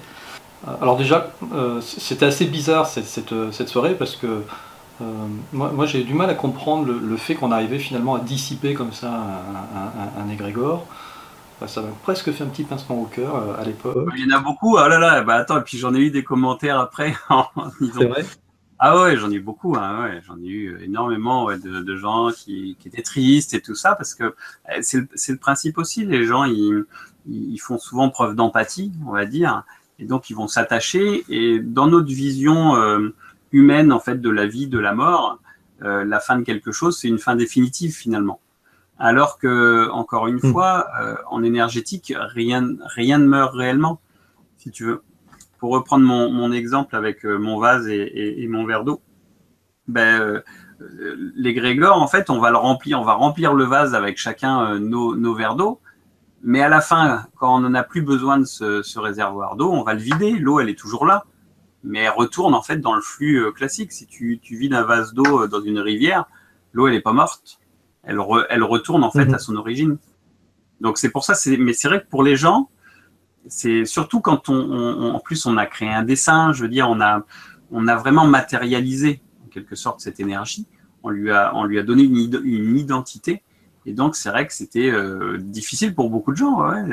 Alors déjà, c'était assez bizarre cette soirée parce que moi j'ai eu du mal à comprendre le fait qu'on arrivait finalement à dissiper comme ça un égrégore. Ça m'a presque fait un petit pincement au cœur à l'époque. Il y en a beaucoup, ah là là, bah attends, et puis j'en ai eu des commentaires après en disant... C'est vrai? Ah ouais, j'en ai eu beaucoup, hein, ouais, j'en ai eu énormément ouais, de gens qui étaient tristes et tout ça, parce que c'est le principe aussi, les gens, ils font souvent preuve d'empathie, on va dire, et donc ils vont s'attacher, et dans notre vision humaine, en fait, de la vie, de la mort, la fin de quelque chose, c'est une fin définitive, finalement. Alors que, encore une fois, en énergétique, rien ne meurt réellement, si tu veux. Pour reprendre mon exemple avec mon vase et mon verre d'eau, l'égrégore, en fait, on va remplir le vase avec chacun nos verres d'eau, mais à la fin, quand on n'en a plus besoin de ce réservoir d'eau, on va le vider. L'eau, elle est toujours là, mais elle retourne en fait dans le flux classique. Si tu vides un vase d'eau dans une rivière, l'eau, elle n'est pas morte. Elle retourne en fait à son origine. Donc c'est pour ça, mais c'est vrai que pour les gens, c'est surtout quand en plus on a créé un dessin, je veux dire, on a vraiment matérialisé en quelque sorte cette énergie, on lui a donné une identité, et donc c'est vrai que c'était difficile pour beaucoup de gens. Ouais.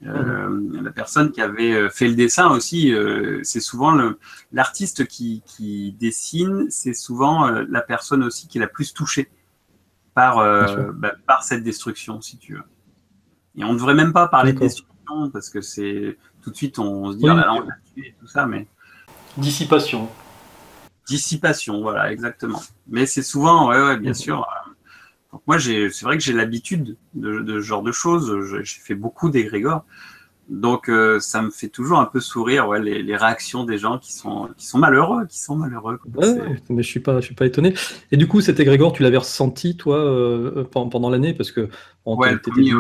La personne qui avait fait le dessin aussi, c'est souvent l'artiste qui dessine, c'est souvent la personne aussi qui est la plus touchée par cette destruction, si tu veux. Et on ne devrait même pas parler de destruction, parce que c'est tout de suite on se dit, oui, oh là là, on l'a tué et tout ça, mais... Dissipation. Dissipation, voilà, exactement. Mais c'est souvent, ouais, bien sûr. Donc moi, c'est vrai que j'ai l'habitude de ce genre de choses. J'ai fait beaucoup d'égrégores. Donc ça me fait toujours un peu sourire, ouais, les réactions des gens qui sont malheureux, Ouais, mais je suis pas étonné. Et du coup, cet égrégore, tu l'avais ressenti toi pendant l'année, parce que ouais, t'étais venu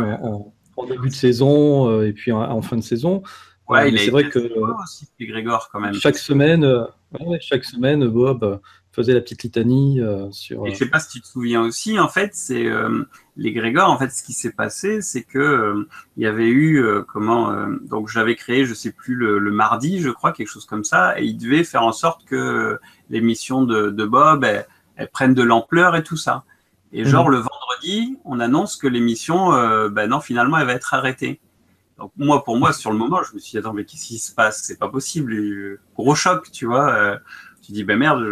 en début de saison et puis en fin de saison. Ouais, c'est vrai que aussi l'égrégore quand même. Chaque semaine, Bob faisait la petite litanie sur. Et je sais pas si tu te souviens aussi, en fait, c'est l'égrégore. En fait, ce qui s'est passé, c'est que il y avait eu donc j'avais créé, je sais plus le mardi, je crois, quelque chose comme ça, et il devait faire en sorte que l'émission de Bob elle prenne de l'ampleur et tout ça. Et genre le vendredi, on annonce que l'émission, non, finalement, elle va être arrêtée. Donc pour moi, sur le moment, je me suis dit, attends, mais qu'est-ce qui se passe? C'est pas possible. Et, gros choc, tu vois. Tu dis, merde,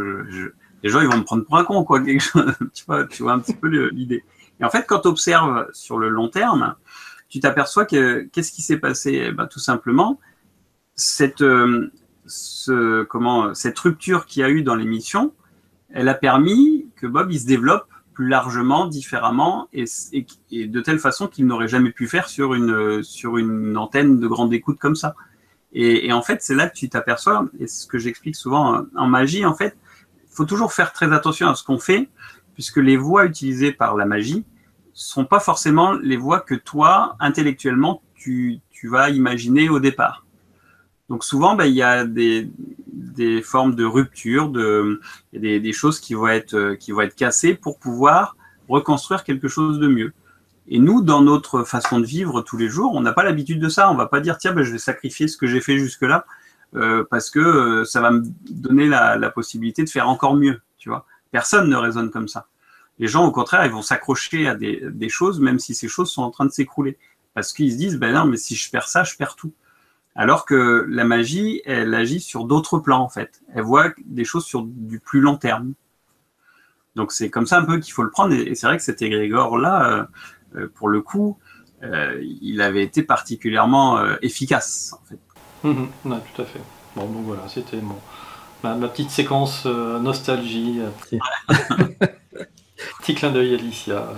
les gens, ils vont me prendre pour un con, quoi. Quelque chose, tu vois un petit peu l'idée. Et en fait, quand tu observes sur le long terme, tu t'aperçois que qu'est-ce qui s'est passé? Tout simplement, cette rupture qu'il y a eu dans l'émission, elle a permis que Bob, il se développe plus largement, différemment, et de telle façon qu'il n'aurait jamais pu faire sur une antenne de grande écoute comme ça. Et en fait, c'est là que tu t'aperçois, et ce que j'explique souvent en magie, en fait, il faut toujours faire très attention à ce qu'on fait, puisque les voies utilisées par la magie sont pas forcément les voies que toi, intellectuellement, tu vas imaginer au départ. Donc souvent, il y a des formes de rupture, des choses qui vont être cassées pour pouvoir reconstruire quelque chose de mieux. Et nous, dans notre façon de vivre tous les jours, on n'a pas l'habitude de ça. On va pas dire, tiens, je vais sacrifier ce que j'ai fait jusque-là parce que ça va me donner la possibilité de faire encore mieux. Tu vois, personne ne raisonne comme ça. Les gens, au contraire, ils vont s'accrocher à des choses, même si ces choses sont en train de s'écrouler. Parce qu'ils se disent, non, mais si je perds ça, je perds tout. Alors que la magie, elle agit sur d'autres plans, en fait. Elle voit des choses sur du plus long terme. Donc, c'est comme ça un peu qu'il faut le prendre. Et c'est vrai que cet égrégore-là, pour le coup, il avait été particulièrement efficace, en fait. Ouais, tout à fait. Bon, donc voilà, c'était ma petite séquence nostalgie. Petit clin d'œil à Alicia,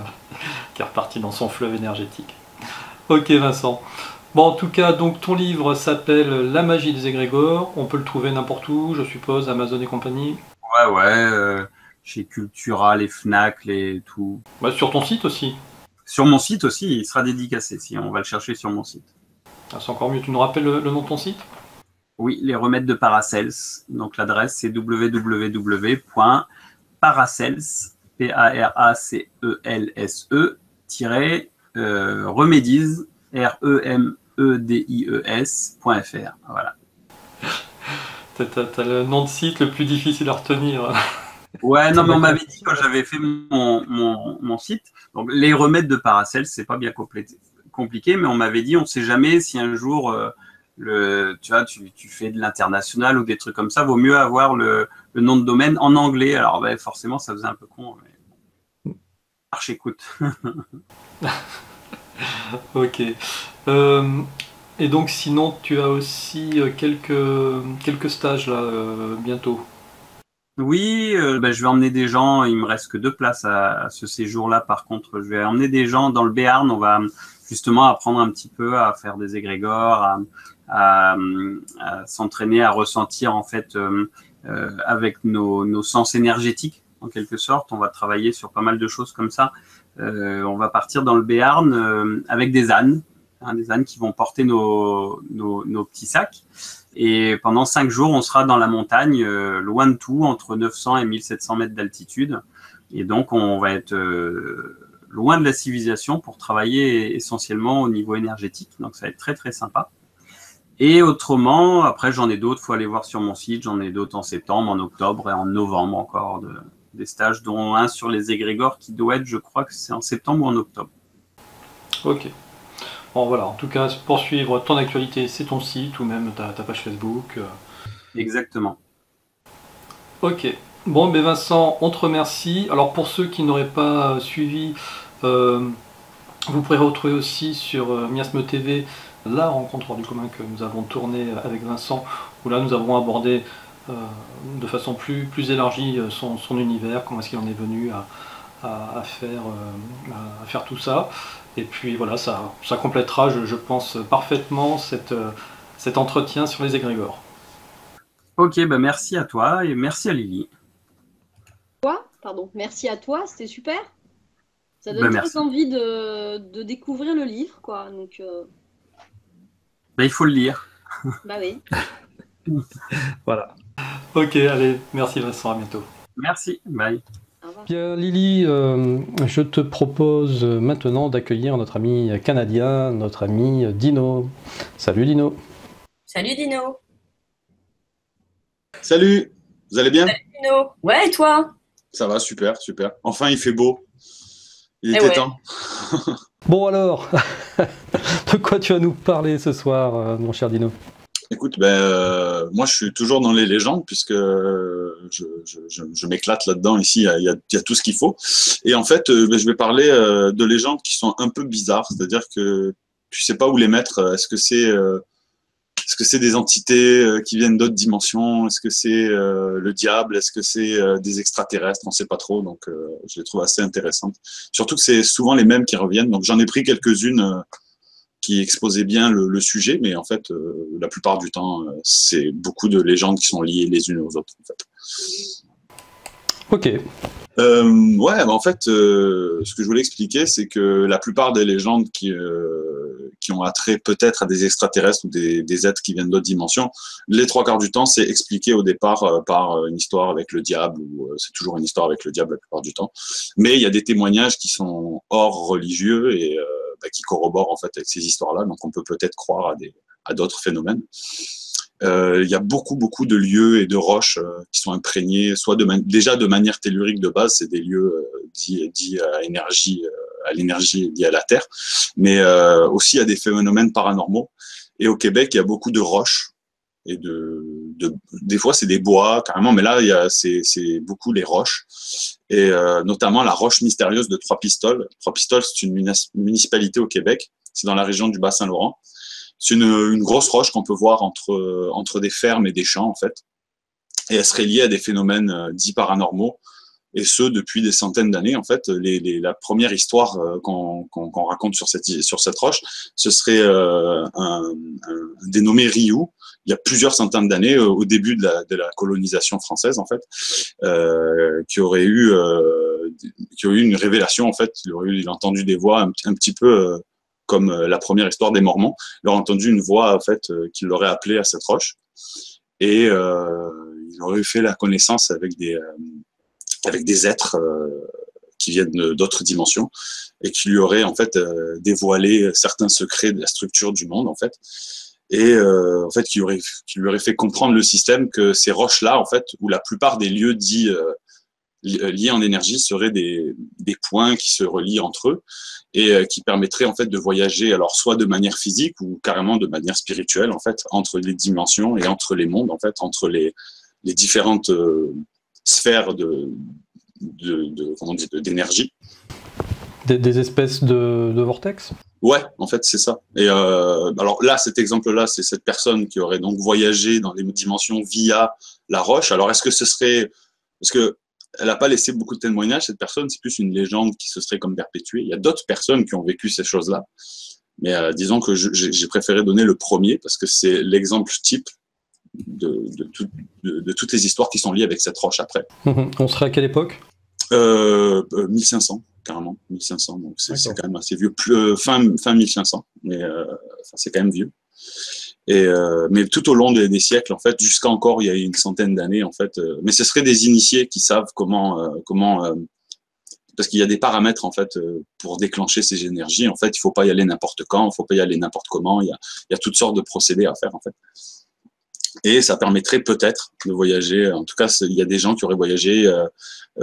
qui est reparti dans son fleuve énergétique. Ok Vincent. Bon, en tout cas, donc ton livre s'appelle La magie des égrégores. On peut le trouver n'importe où, je suppose, Amazon et compagnie. Ouais, chez Cultura, les Fnac, tout. Ouais, sur ton site aussi. Sur mon site aussi, il sera dédicacé, si on va le chercher sur mon site. Ah, c'est encore mieux, tu nous rappelles le nom de ton site? Oui, les remèdes de Paracels. Donc l'adresse, c'est www.paracels, Paracelse-remedies, remedies.fr. Voilà. T'as le nom de site le plus difficile à retenir. Ouais, non, mais on m'avait dit quand j'avais fait mon site, donc les remèdes de Paracels, c'est pas bien compliqué, mais on m'avait dit, on sait jamais si un jour, tu fais de l'international ou des trucs comme ça, vaut mieux avoir le nom de domaine en anglais. Alors, forcément, ça faisait un peu con, mais marche, écoute. Ok. Et donc, sinon, tu as aussi quelques stages là, bientôt. Oui, je vais emmener des gens, il me reste que 2 places à ce séjour-là. Par contre, je vais emmener des gens dans le Béarn. On va justement apprendre un petit peu à faire des égrégores, à s'entraîner, à ressentir en fait avec nos sens énergétiques en quelque sorte. On va travailler sur pas mal de choses comme ça. On va partir dans le Béarn avec des ânes, des ânes qui vont porter nos petits sacs. Et pendant 5 jours, on sera dans la montagne, loin de tout, entre 900 et 1700 mètres d'altitude. Et donc, on va être loin de la civilisation pour travailler essentiellement au niveau énergétique. Donc, ça va être très, très sympa. Et autrement, après, j'en ai d'autres, il faut aller voir sur mon site. J'en ai d'autres en septembre, en octobre et en novembre encore, des stages, dont un sur les égrégores qui doit être, je crois que c'est en septembre ou en octobre. Ok. Bon, voilà, en tout cas, pour suivre ton actualité, c'est ton site ou même ta page Facebook. Exactement. Ok. Bon, Vincent, on te remercie. Alors, pour ceux qui n'auraient pas suivi, vous pourrez retrouver aussi sur Miasme TV la rencontre hors du commun que nous avons tournée avec Vincent, où là, nous avons abordé de façon plus élargie son univers, comment est-ce qu'il en est venu à faire tout ça. Et puis voilà, ça complétera, je pense, parfaitement cet entretien sur les égrégores. Ok, merci à toi et merci à Lily. Merci à toi, c'était super. Ça donne très envie de découvrir le livre, quoi. Donc, il faut le lire. Oui. Voilà. Ok, allez, merci Vincent, à bientôt. Merci, bye. Bien, Lily, je te propose maintenant d'accueillir notre ami canadien, notre ami Dino. Salut Dino. Salut Dino. Salut, vous allez bien? Salut Dino. Ouais, et toi? Ça va, super. Enfin, il fait beau. Il était temps. Bon alors, de quoi tu vas nous parler ce soir, mon cher Dino? Écoute, moi je suis toujours dans les légendes puisque je m'éclate là-dedans. Ici, il y a tout ce qu'il faut. Et en fait, je vais parler de légendes qui sont un peu bizarres. C'est-à-dire que tu sais pas où les mettre. Est-ce que c'est des entités qui viennent d'autres dimensions? Est-ce que c'est le diable? Est-ce que c'est des extraterrestres? On ne sait pas trop. Donc, je les trouve assez intéressantes. Surtout que c'est souvent les mêmes qui reviennent. Donc, j'en ai pris quelques-unes qui exposaient bien le sujet, mais en fait, la plupart du temps, c'est beaucoup de légendes qui sont liées les unes aux autres. En fait. Ok. Ouais, bah en fait, ce que je voulais expliquer, c'est que la plupart des légendes qui ont attrait peut-être à des extraterrestres ou des êtres qui viennent d'autres dimensions, les trois quarts du temps, c'est expliqué au départ par une histoire avec le diable, ou c'est toujours une histoire avec le diable la plupart du temps. Mais il y a des témoignages qui sont hors religieux et qui corroborent en fait avec ces histoires-là, donc on peut peut-être croire à d'autres phénomènes. Il y a beaucoup de lieux et de roches qui sont imprégnés, soit déjà de manière tellurique de base, c'est des lieux dits à l'énergie liée à la Terre, mais aussi à des phénomènes paranormaux. Et au Québec, il y a beaucoup de roches et des fois c'est des bois carrément, mais là c'est beaucoup les roches et notamment la roche mystérieuse de Trois-Pistoles. Trois-Pistoles, c'est une municipalité au Québec, c'est dans la région du Bas-Saint-Laurent. C'est une grosse roche qu'on peut voir entre des fermes et des champs, en fait. Et elle serait liée à des phénomènes dits paranormaux, et ce, depuis des centaines d'années. En fait, la première histoire qu'on raconte sur cette roche, ce serait un dénommé Rioux, il y a plusieurs centaines d'années, au début de la colonisation française, en fait, qui aurait eu une révélation, en fait. Il a entendu des voix un petit peu... comme la première histoire des Mormons, il aurait entendu une voix en fait qui l'aurait appelé à cette roche, et il aurait fait la connaissance avec des êtres qui viennent d'autres dimensions et qui lui auraient en fait dévoilé certains secrets de la structure du monde en fait, et en fait qui lui aurait fait comprendre le système, que ces roches-là en fait, où la plupart des lieux dits liés en énergie seraient des points qui se relient entre eux et qui permettraient en fait de voyager, alors soit de manière physique ou carrément de manière spirituelle en fait, entre les dimensions et entre les mondes en fait, entre les différentes sphères d'énergie. Des espèces de vortex? Ouais, en fait, c'est ça. Et alors là, cet exemple-là, c'est cette personne qui aurait donc voyagé dans les dimensions via la roche. Alors, est-ce que ce serait... Parce que elle n'a pas laissé beaucoup de témoignages, cette personne, c'est plus une légende qui se serait comme perpétuée. Il y a d'autres personnes qui ont vécu ces choses-là. Mais disons que j'ai préféré donner le premier parce que c'est l'exemple type de toutes les histoires qui sont liées avec cette roche après. On serait à quelle époque? 1500, carrément. 1500, donc c'est quand même assez vieux. Fin 1500, mais c'est quand même vieux. Mais tout au long des siècles, en fait, jusqu'à encore il y a une centaine d'années, en fait. Mais ce seraient des initiés qui savent comment parce qu'il y a des paramètres en fait pour déclencher ces énergies. En fait, il faut pas y aller n'importe quand, il faut pas y aller n'importe comment. Il y a toutes sortes de procédés à faire en fait. Et ça permettrait peut-être de voyager. En tout cas, il y a des gens qui auraient voyagé.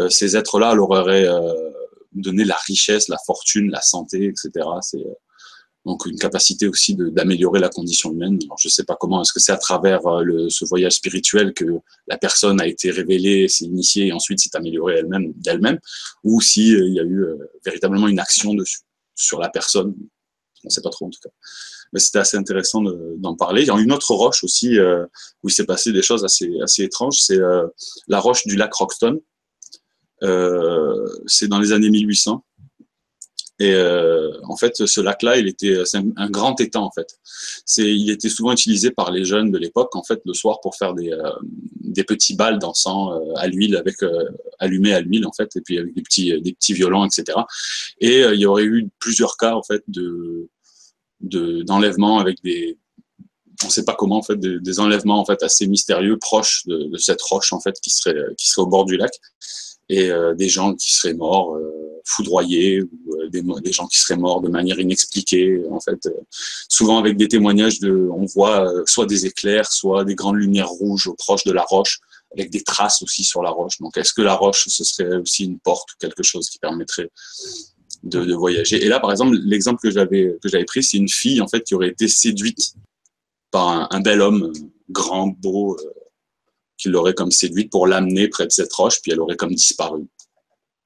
Ces êtres-là leur auraient donné la richesse, la fortune, la santé, etc. C'est donc une capacité aussi d'améliorer la condition humaine. Alors, je ne sais pas comment, est-ce que c'est à travers ce voyage spirituel que la personne a été révélée, s'est initiée et ensuite s'est améliorée d'elle-même, ou si il y a eu véritablement une action dessus, sur la personne. On ne sait pas trop en tout cas. Mais c'était assez intéressant d'en parler. Il y a une autre roche aussi où il s'est passé des choses assez étranges, c'est la roche du lac Roxton. C'est dans les années 1800. Et en fait, ce lac-là, c'est un grand étang en fait. Il était souvent utilisé par les jeunes de l'époque en fait le soir pour faire des petits bals d'encens à l'huile allumés à l'huile en fait, et puis avec des petits violons, etc. Et il y aurait eu plusieurs cas en fait d'enlèvements avec on ne sait pas comment en fait, des enlèvements en fait assez mystérieux proches de cette roche en fait qui serait au bord du lac, et des gens qui seraient morts foudroyés, ou des gens qui seraient morts de manière inexpliquée en fait, souvent avec des témoignages on voit soit des éclairs, soit des grandes lumières rouges proches de la roche, avec des traces aussi sur la roche. Donc est-ce que la roche ce serait aussi une porte ou quelque chose qui permettrait de voyager? Et là par exemple, l'exemple que j'avais pris, c'est une fille en fait qui aurait été séduite par un bel homme grand, beau, qui l'aurait comme séduite pour l'amener près de cette roche, puis elle aurait comme disparu.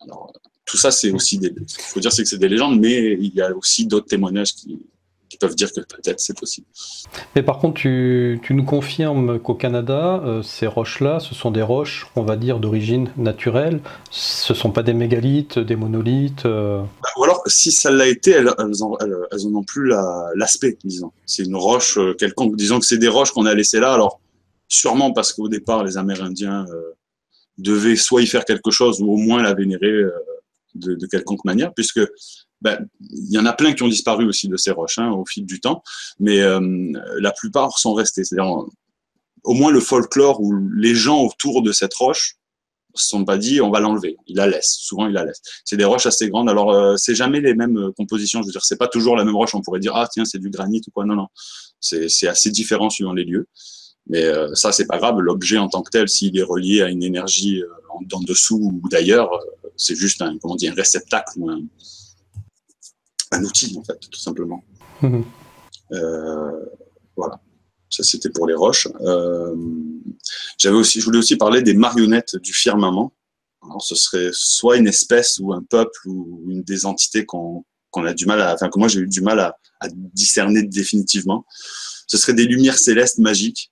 Alors, tout ça, c'est aussi ce qu'il faut dire, c'est que c'est des légendes, mais il y a aussi d'autres témoignages qui peuvent dire que peut-être c'est possible. Mais par contre, tu nous confirmes qu'au Canada, ces roches-là, ce sont des roches, on va dire, d'origine naturelle. Ce ne sont pas des mégalithes, des monolithes. Ou alors, si ça l'a été, elles en ont plus l'aspect, disons. C'est une roche quelconque. Disons que c'est des roches qu'on a laissées là. Alors, sûrement parce qu'au départ, les Amérindiens devait soit y faire quelque chose ou au moins la vénérer de quelconque manière, puisque il y en a plein qui ont disparu aussi de ces roches au fil du temps, mais la plupart sont restés. C'est-à-dire, au moins le folklore où les gens autour de cette roche ne se sont pas dit on va l'enlever, ils la laissent. Souvent, ils la laissent. C'est des roches assez grandes. Alors, c'est jamais les mêmes compositions. Je veux dire, c'est pas toujours la même roche. On pourrait dire ah tiens, c'est du granit ou quoi. Non, non. C'est assez différent suivant les lieux. Mais ça, c'est pas grave. L'objet en tant que tel, s'il est relié à une énergie en dessous ou d'ailleurs, c'est juste un réceptacle ou un outil, en fait, tout simplement. Mmh. Voilà. Ça, c'était pour les roches. Je voulais aussi parler des marionnettes du firmament. Alors, ce serait soit une espèce ou un peuple ou une des entités qu'on a du mal que moi j'ai eu du mal à discerner définitivement. Ce seraient des lumières célestes magiques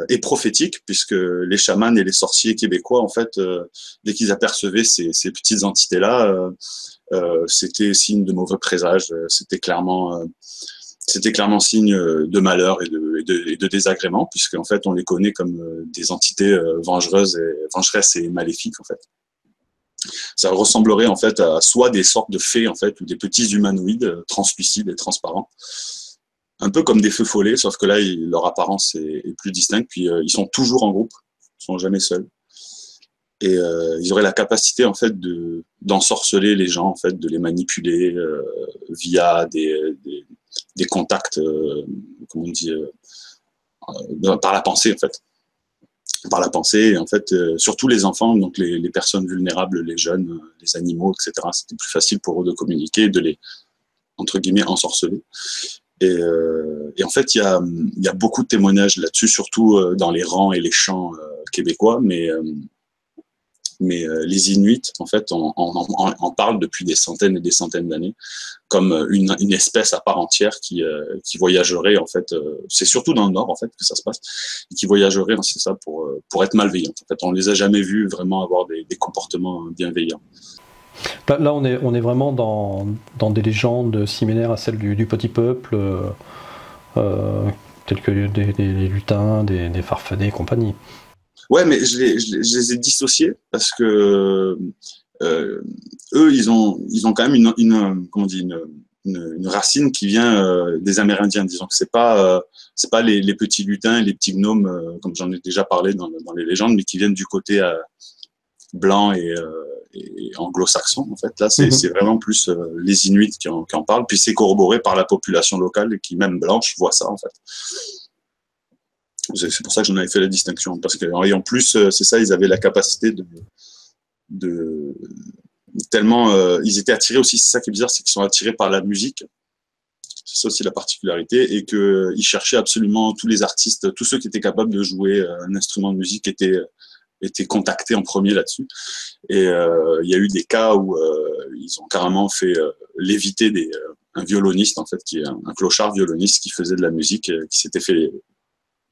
et prophétiques, puisque les chamans et les sorciers québécois, en fait, dès qu'ils apercevaient ces petites entités-là, c'était signe de mauvais présages. C'était clairement signe de malheur et de désagrément, puisqu'en fait, on les connaît comme des entités vengeresses et maléfiques, en fait. Ça ressemblerait en fait à soit des sortes de fées, en fait, ou des petits humanoïdes translucides et transparents, un peu comme des feux follets, sauf que là, leur apparence est plus distincte, puis ils sont toujours en groupe, ils sont jamais seuls. Et ils auraient la capacité en fait d'ensorceler les gens, en fait, de les manipuler via des contacts, comment on dit, par la pensée, en fait. Par la pensée, et en fait, surtout les enfants, donc les personnes vulnérables, les jeunes, les animaux, etc. C'était plus facile pour eux de communiquer, de les, entre guillemets, ensorceler. Et en fait, il y a beaucoup de témoignages là-dessus, surtout dans les rangs et les chants québécois, mais les Inuits, en fait, en parlent depuis des centaines et des centaines d'années, comme une espèce à part entière qui voyagerait, en fait, c'est surtout dans le Nord, en fait, que ça se passe, et qui voyagerait, c'est ça, pour être malveillante. En fait, on les a jamais vus vraiment avoir des comportements bienveillants. Là, on est vraiment dans des légendes similaires à celles du petit peuple, telles que des lutins, des farfadets et compagnie. Ouais, mais je les ai dissociés parce que eux, ils ont quand même une racine qui vient des Amérindiens. Disons que c'est pas les petits lutins et les petits gnomes, comme j'en ai déjà parlé dans les légendes, mais qui viennent du côté blanc et anglo-saxon. En fait, là, c'est vraiment plus les Inuits qui en parlent. Puis c'est corroboré par la population locale et qui, même blanche, voit ça, en fait. C'est pour ça que j'en avais fait la distinction, parce qu'en plus, c'est ça, ils avaient la capacité de tellement, ils étaient attirés aussi, c'est ça qui est bizarre, c'est qu'ils sont attirés par la musique, c'est ça aussi la particularité, et qu'ils cherchaient absolument tous les artistes, tous ceux qui étaient capables de jouer un instrument de musique étaient contactés en premier là-dessus. Et il y a eu des cas où ils ont carrément fait léviter un violoniste, en fait, qui est un clochard violoniste qui faisait de la musique, qui s'était fait,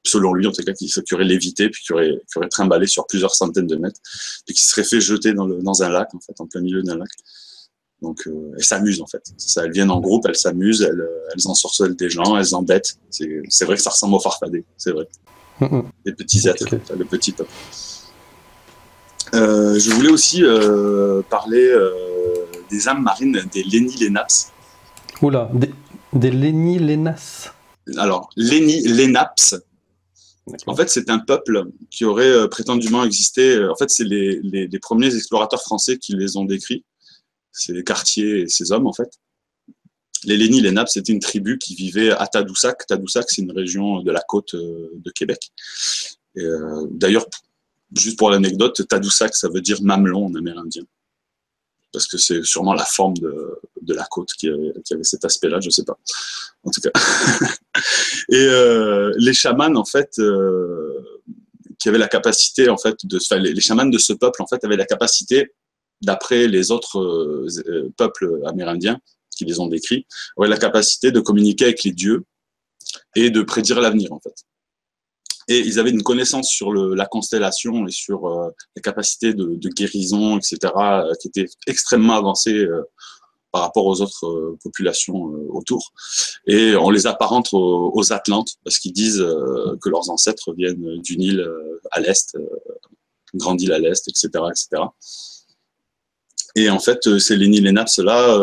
selon lui en tout cas, qui aurait lévité, puis qui aurait trimballé sur plusieurs centaines de mètres, puis qui serait fait jeter dans un lac, en fait, en plein milieu d'un lac. Donc, elles s'amusent, en fait. C'est ça, elles viennent en groupe, elles s'amusent, elles ensorcellent des gens, elles embêtent. C'est vrai que ça ressemble aux farfadets, c'est vrai. Les petits êtres, le petit peuple. Je voulais aussi parler des âmes marines, des Lenni-Lenaps. Oula, des Lenni-Lenaps. Alors, Lenni-Lenaps, en fait, c'est un peuple qui aurait prétendument existé. En fait, c'est les premiers explorateurs français qui les ont décrits. C'est Cartier et ses hommes, en fait. Les Lenni-Lenaps, c'était une tribu qui vivait à Tadoussac. Tadoussac, c'est une région de la côte de Québec. D'ailleurs, juste pour l'anecdote, Tadoussac, ça veut dire mamelon en amérindien. Parce que c'est sûrement la forme de la côte qui avait cet aspect-là, je ne sais pas. En tout cas. Et les chamans, en fait, qui avaient la capacité, en fait, les chamans de ce peuple, en fait, avaient la capacité, d'après les autres peuples amérindiens qui les ont décrits, avaient la capacité de communiquer avec les dieux et de prédire l'avenir, en fait. Et ils avaient une connaissance sur la constellation et sur la capacité de guérison, etc., qui était extrêmement avancée par rapport aux autres populations autour. Et on les apparente aux Atlantes, parce qu'ils disent que leurs ancêtres viennent d'une île à l'est, Grande Île à l'Est, etc., etc. Et en fait, ces Lenni Lenapes là,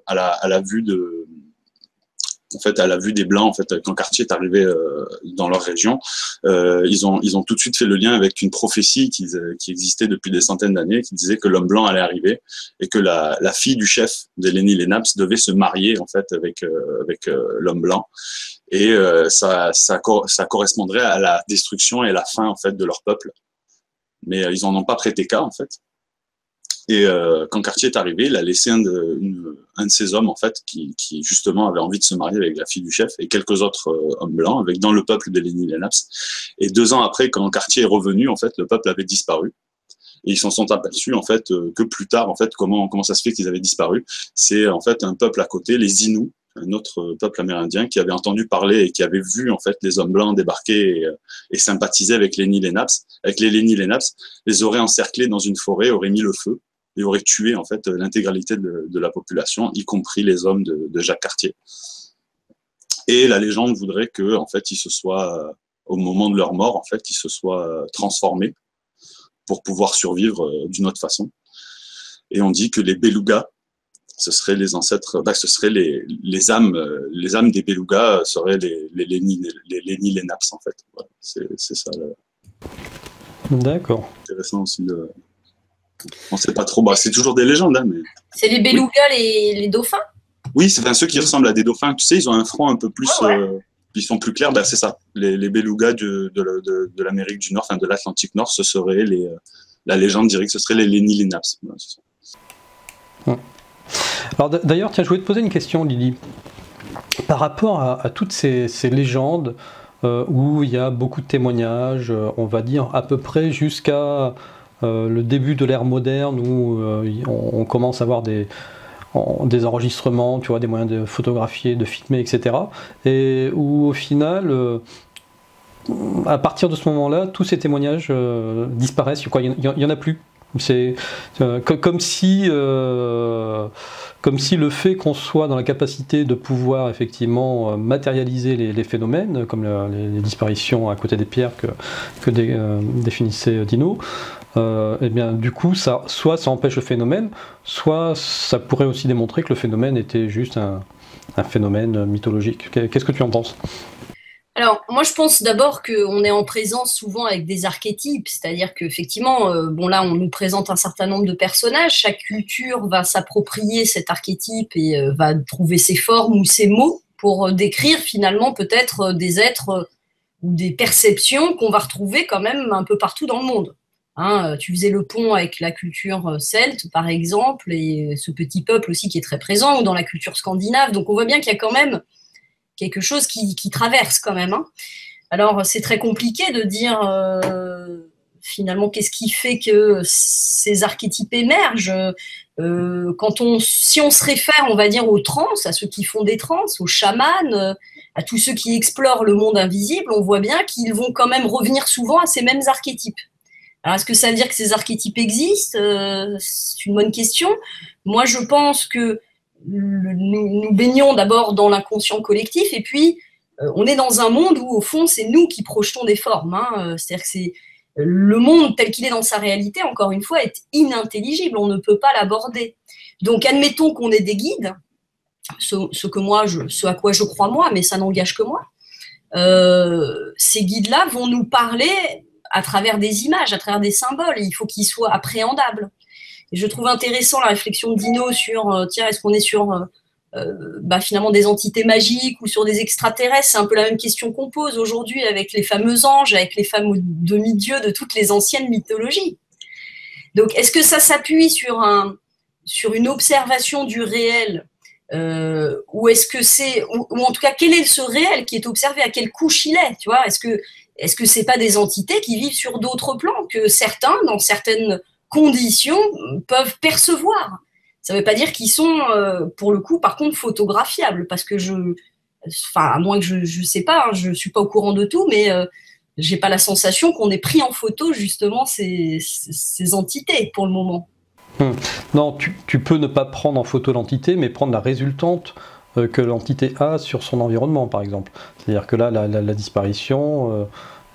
à la vue des Blancs, en fait, quand Cartier est arrivé dans leur région, ils ont tout de suite fait le lien avec une prophétie qui existait depuis des centaines d'années, qui disait que l'homme blanc allait arriver et que la fille du chef des Lenni Lenapes devait se marier en fait avec l'homme blanc. Et ça correspondrait à la destruction et la fin en fait de leur peuple. Mais ils en ont pas prêté cas en fait. Et quand Cartier est arrivé, il a laissé un de ses hommes en fait qui justement avait envie de se marier avec la fille du chef et quelques autres hommes blancs dans le peuple des Lenni Lenapes. Et 2 ans après, quand Cartier est revenu, en fait, le peuple avait disparu. Et ils s'en sont aperçus en fait que plus tard, en fait, comment ça se fait qu'ils avaient disparu. C'est en fait un peuple à côté, les Inuits, un autre peuple amérindien qui avait entendu parler et qui avait vu en fait les hommes blancs débarquer et sympathiser avec les Lenni Lenapes. Avec les Lenni Lenapes, les aurait encerclés dans une forêt, auraient mis le feu et aurait tué en fait l'intégralité de la population, y compris les hommes de Jacques Cartier. Et la légende voudrait que en fait ils se soient, au moment de leur mort, en fait, ils se soient transformés pour pouvoir survivre d'une autre façon. Et on dit que les belugas, ce seraient les ancêtres, ce seraient les âmes des belugas seraient les Lenni Lenapes en fait. Voilà, c'est ça. D'accord. Intéressant aussi de. On sait pas trop, c'est toujours des légendes. Hein, mais... C'est les belugas, oui. les dauphins? Oui, c'est ceux qui ressemblent à des dauphins. Tu sais, ils ont un front un peu plus... ils sont plus clairs, c'est ça. Les belugas de l'Amérique du Nord, enfin de l'Atlantique Nord, ce serait la légende dirait que ce serait les Lenni Lenapes. Voilà, alors d'ailleurs, tiens, je voulais te poser une question, Lily. Par rapport à toutes ces légendes où il y a beaucoup de témoignages, on va dire à peu près jusqu'à... le début de l'ère moderne où on commence à avoir des enregistrements, tu vois, des moyens de photographier, de filmer, etc. Et où au final, à partir de ce moment-là, tous ces témoignages disparaissent. Il y en a plus. C'est comme si le fait qu'on soit dans la capacité de pouvoir effectivement matérialiser les phénomènes, comme les disparitions à côté des pierres que définissait Dino, et bien du coup soit ça empêche le phénomène, soit ça pourrait aussi démontrer que le phénomène était juste un phénomène mythologique. Qu'est-ce que tu en penses ? Alors, moi, je pense d'abord qu'on est en présence souvent avec des archétypes, c'est-à-dire qu'effectivement, là, on nous présente un certain nombre de personnages, chaque culture va s'approprier cet archétype et va trouver ses formes ou ses mots pour décrire finalement peut-être des êtres ou des perceptions qu'on va retrouver quand même un peu partout dans le monde. Hein, tu faisais le pont avec la culture celte, par exemple, et ce petit peuple aussi qui est très présent, ou dans la culture scandinave, donc on voit bien qu'il y a quand même quelque chose qui traverse quand même. Hein. Alors, c'est très compliqué de dire finalement qu'est-ce qui fait que ces archétypes émergent. Si on se réfère, on va dire, aux trans, à ceux qui font des trans, aux chamans, à tous ceux qui explorent le monde invisible, on voit bien qu'ils vont quand même revenir souvent à ces mêmes archétypes. Alors, est-ce que ça veut dire que ces archétypes existent ? C'est une bonne question. Moi, je pense que nous baignons d'abord dans l'inconscient collectif et puis on est dans un monde où au fond c'est nous qui projetons des formes. Hein. C'est-à-dire que c'est le monde tel qu'il est dans sa réalité, encore une fois, est inintelligible, on ne peut pas l'aborder. Donc admettons qu'on ait des guides, ce à quoi je crois moi, mais ça n'engage que moi. Ces guides-là vont nous parler à travers des images, à travers des symboles, et il faut qu'ils soient appréhendables. Et je trouve intéressant la réflexion de Dino sur, est-ce qu'on est sur finalement des entités magiques ou sur des extraterrestres ? C'est un peu la même question qu'on pose aujourd'hui avec les fameux anges, avec les fameux demi-dieux de toutes les anciennes mythologies. Donc, est-ce que ça s'appuie sur une observation du réel ou est-ce que c'est, ou en tout cas, quel est ce réel qui est observé, à quelle couche il est, tu vois ? Est-ce que c'est pas des entités qui vivent sur d'autres plans que certains, dans certaines conditions, peuvent percevoir ? Ça ne veut pas dire qu'ils sont, pour le coup, par contre, photographiables, parce que à moins que je ne sais pas, hein, je ne suis pas au courant de tout, mais je n'ai pas la sensation qu'on ait pris en photo, justement, ces entités, pour le moment. Non, tu peux ne pas prendre en photo l'entité, mais prendre la résultante que l'entité a sur son environnement, par exemple. C'est-à-dire que là, la disparition,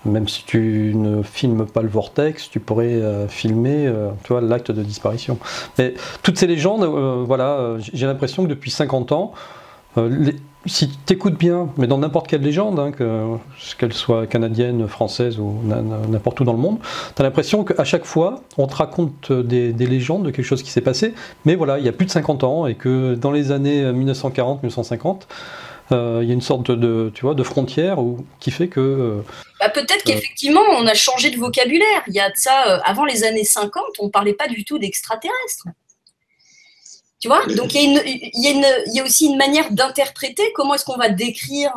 même si tu ne filmes pas le vortex, tu pourrais filmer tu vois, l'acte de disparition. Mais toutes ces légendes, voilà, j'ai l'impression que depuis 50 ans, si tu écoutes bien, mais dans n'importe quelle légende, hein, qu'elle soit canadienne, française ou n'importe où dans le monde, tu as l'impression qu'à chaque fois, on te raconte des légendes de quelque chose qui s'est passé, mais voilà, il y a plus de 50 ans, et que dans les années 1940-1950, il y a une sorte tu vois, de frontière qui fait que... peut-être qu'effectivement, on a changé de vocabulaire. Il y a de ça, avant les années 50, on ne parlait pas du tout d'extraterrestres. Tu vois, donc il y a aussi une manière d'interpréter comment est-ce qu'on va décrire,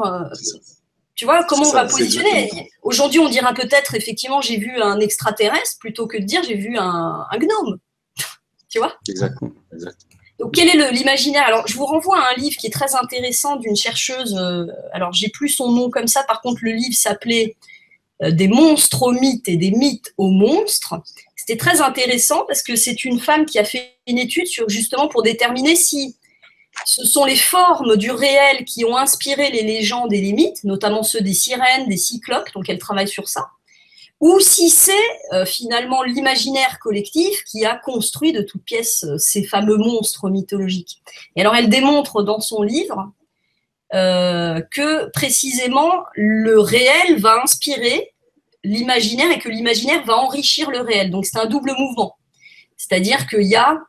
tu vois, comment on va positionner. Aujourd'hui, on dira peut-être, effectivement, j'ai vu un extraterrestre, plutôt que de dire j'ai vu un gnome. Tu vois ? Exactement. Exact. Donc, quel est l'imaginaire? Alors, je vous renvoie à un livre qui est très intéressant d'une chercheuse, alors j'ai plus son nom comme ça, par contre, le livre s'appelait Des monstres aux mythes et des mythes aux monstres. C'était très intéressant parce que c'est une femme qui a fait une étude justement pour déterminer si ce sont les formes du réel qui ont inspiré les légendes et les mythes, notamment ceux des sirènes, des cyclopes, donc elle travaille sur ça, ou si c'est finalement l'imaginaire collectif qui a construit de toutes pièces ces fameux monstres mythologiques. Et alors elle démontre dans son livre que précisément le réel va inspirer l'imaginaire et que l'imaginaire va enrichir le réel. Donc c'est un double mouvement. C'est-à-dire qu'il y a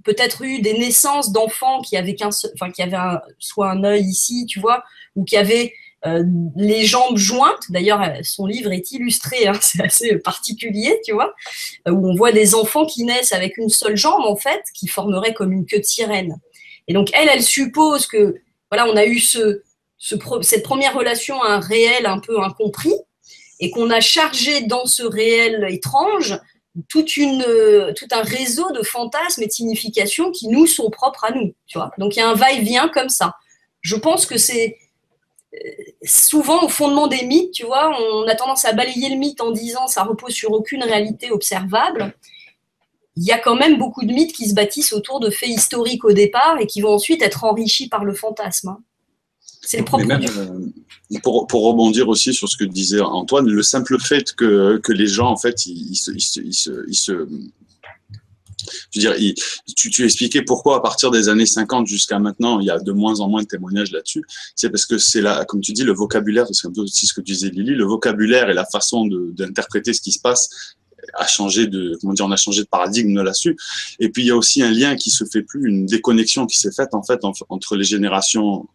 peut-être eu des naissances d'enfants qui avaient soit un œil ici, tu vois, ou qui avaient les jambes jointes. D'ailleurs, son livre est illustré, hein, c'est assez particulier, tu vois, où on voit des enfants qui naissent avec une seule jambe, en fait, qui formerait comme une queue de sirène. Et donc, elle suppose que, voilà, on a eu cette première relation à un réel un peu incompris, et qu'on a chargé dans ce réel étrange tout un réseau de fantasmes et de significations qui nous sont propres à nous, tu vois. Donc, il y a un va-et-vient comme ça. Je pense que c'est souvent au fondement des mythes, tu vois, on a tendance à balayer le mythe en disant ça repose sur aucune réalité observable. Il y a quand même beaucoup de mythes qui se bâtissent autour de faits historiques au départ et qui vont ensuite être enrichis par le fantasme, hein. C'est le propre. Mais même, pour rebondir aussi sur ce que disait Antoine, le simple fait que les gens, en fait, tu expliquais pourquoi à partir des années 50 jusqu'à maintenant, il y a de moins en moins de témoignages là-dessus. C'est parce que c'est là, comme tu dis, le vocabulaire, c'est un peu aussi ce que tu disais Lily, le vocabulaire et la façon d'interpréter ce qui se passe a changé on a changé de paradigme là-dessus. Et puis il y a aussi un lien qui se fait plus, une déconnexion qui s'est faite en fait entre les générations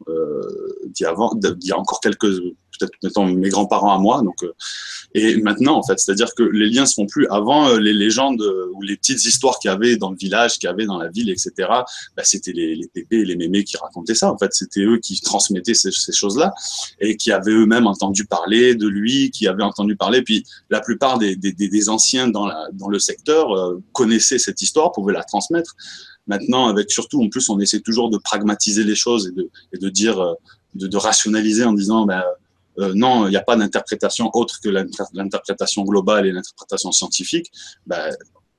d'il y a encore peut-être mettons mes grands-parents à moi, donc et maintenant en fait, c'est-à-dire que les liens se font plus. Avant, les légendes ou les petites histoires qu'il y avait dans le village, qu'il y avait dans la ville, etc. C'était les pépés et les mémés qui racontaient ça. En fait, c'était eux qui transmettaient ces choses-là et qui avaient eux-mêmes entendu parler de lui, qui avaient entendu parler. Puis la plupart des anciens dans le secteur connaissaient cette histoire, pouvaient la transmettre. Maintenant, avec surtout, en plus, on essaie toujours de pragmatiser les choses et de dire, de rationaliser en disant, non, il n'y a pas d'interprétation autre que l'interprétation globale et l'interprétation scientifique.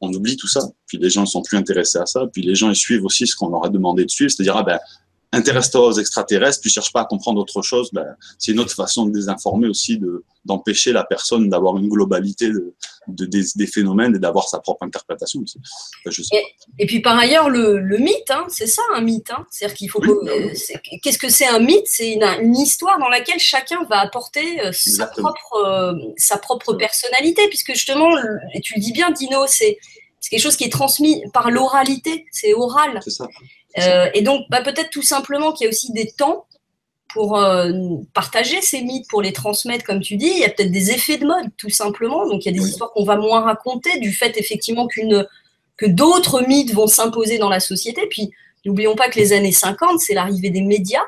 On oublie tout ça. Puis les gens ne sont plus intéressés à ça. Puis les gens, ils suivent aussi ce qu'on leur a demandé de suivre, c'est-à-dire, intéresse-toi aux extraterrestres, puis cherche pas à comprendre autre chose. C'est une autre façon de désinformer aussi, d'empêcher la personne d'avoir une globalité des phénomènes et d'avoir sa propre interprétation aussi. Et puis par ailleurs, le mythe, hein, c'est ça un mythe. Hein. C'est-à-dire qu'il faut. Qu'est-ce que c'est un mythe? C'est une histoire dans laquelle chacun va apporter sa propre personnalité, puisque justement, et tu le dis bien, Dino, c'est quelque chose qui est transmis par l'oralité, c'est oral. C'est ça. Et donc, peut-être tout simplement qu'il y a aussi des temps pour partager ces mythes, pour les transmettre, comme tu dis. Il y a peut-être des effets de mode, tout simplement. Donc, il y a des histoires qu'on va moins raconter du fait, effectivement, que d'autres mythes vont s'imposer dans la société. Puis, n'oublions pas que les années 50, c'est l'arrivée des médias,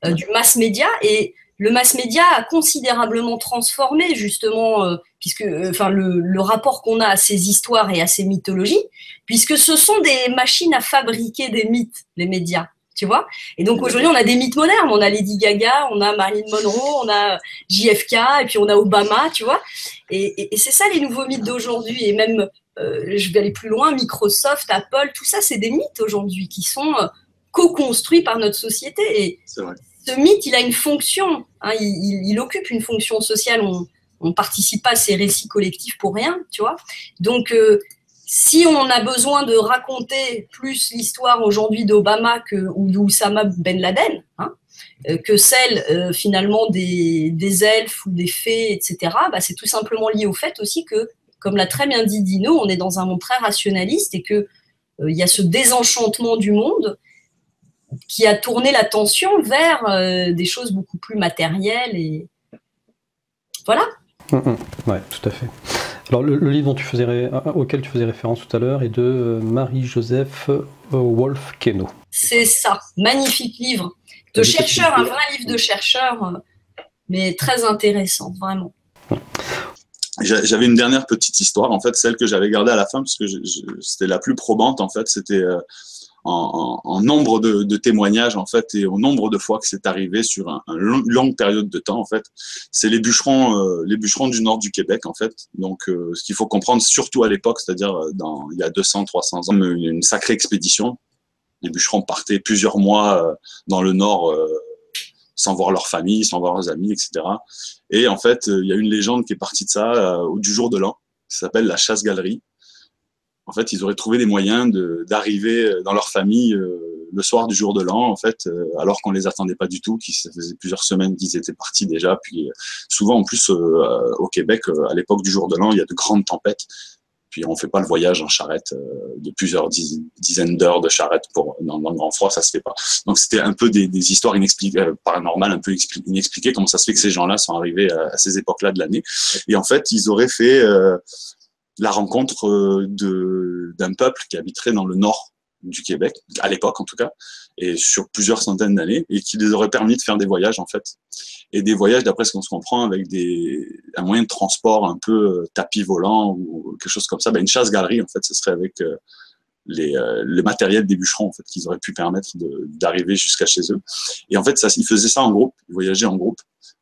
du mass média. Et le mass média a considérablement transformé, justement, puisque le rapport qu'on a à ces histoires et à ces mythologies, puisque ce sont des machines à fabriquer des mythes, les médias, tu vois. Et donc aujourd'hui, on a des mythes modernes, on a Lady Gaga, on a Marilyn Monroe, on a JFK, et puis on a Obama, tu vois. Et c'est ça les nouveaux mythes d'aujourd'hui. Et même, je vais aller plus loin, Microsoft, Apple, tout ça, c'est des mythes aujourd'hui qui sont co-construits par notre société. Et c'est vrai. Ce mythe, il a une fonction, hein, il occupe une fonction sociale. on participe pas à ces récits collectifs pour rien, tu vois. Donc, si on a besoin de raconter plus l'histoire aujourd'hui d'Obama ou d'Oussama Ben Laden, hein, que celle finalement des elfes ou des fées, etc., bah, c'est tout simplement lié au fait aussi que, comme l'a très bien dit Dino, on est dans un monde très rationaliste et que il y a ce désenchantement du monde qui a tourné l'attention vers des choses beaucoup plus matérielles et voilà. Ouais, tout à fait. Alors le livre auquel tu faisais référence tout à l'heure est de Marie-Joseph Wolf-Keno. C'est ça, magnifique livre de chercheur, un vrai livre de chercheur, mais très intéressant, vraiment. J'avais une dernière petite histoire, en fait, celle que j'avais gardée à la fin, parce que c'était la plus probante, en fait, c'était en nombre de témoignages, en fait, et au nombre de fois que c'est arrivé sur une longue période de temps, en fait. C'est les bûcherons du nord du Québec, en fait. Donc, ce qu'il faut comprendre, surtout à l'époque, c'est-à-dire il y a 200, 300 ans, une sacrée expédition. Les bûcherons partaient plusieurs mois dans le nord, sans voir leur famille, sans voir leurs amis, etc. Et en fait, il y a une légende qui est partie de ça du jour de l'an. Ça s'appelle la chasse-galerie. En fait, ils auraient trouvé des moyens d'arriver dans leur famille le soir du jour de l'an, en fait, alors qu'on les attendait pas du tout, ça faisait plusieurs semaines qu'ils étaient partis déjà. Puis souvent, en plus, au Québec, à l'époque du jour de l'an, il y a de grandes tempêtes. Puis on fait pas le voyage en charrette de plusieurs dizaines d'heures de charrette dans le grand froid, ça se fait pas. Donc c'était un peu des histoires paranormales, un peu inexpliquées. Comment ça se fait que ces gens-là sont arrivés à ces époques-là de l'année? Et en fait, ils auraient fait la rencontre d'un peuple qui habiterait dans le nord du Québec, à l'époque en tout cas, et sur plusieurs centaines d'années, et qui les aurait permis de faire des voyages en fait. Et des voyages, d'après ce qu'on se comprend, avec un moyen de transport un peu tapis volant ou quelque chose comme ça, une chasse-galerie en fait, ce serait avec le matériel des bûcherons en fait, qu'ils auraient pu permettre d'arriver jusqu'à chez eux. Et en fait, ils faisaient ça en groupe, ils voyageaient en groupe.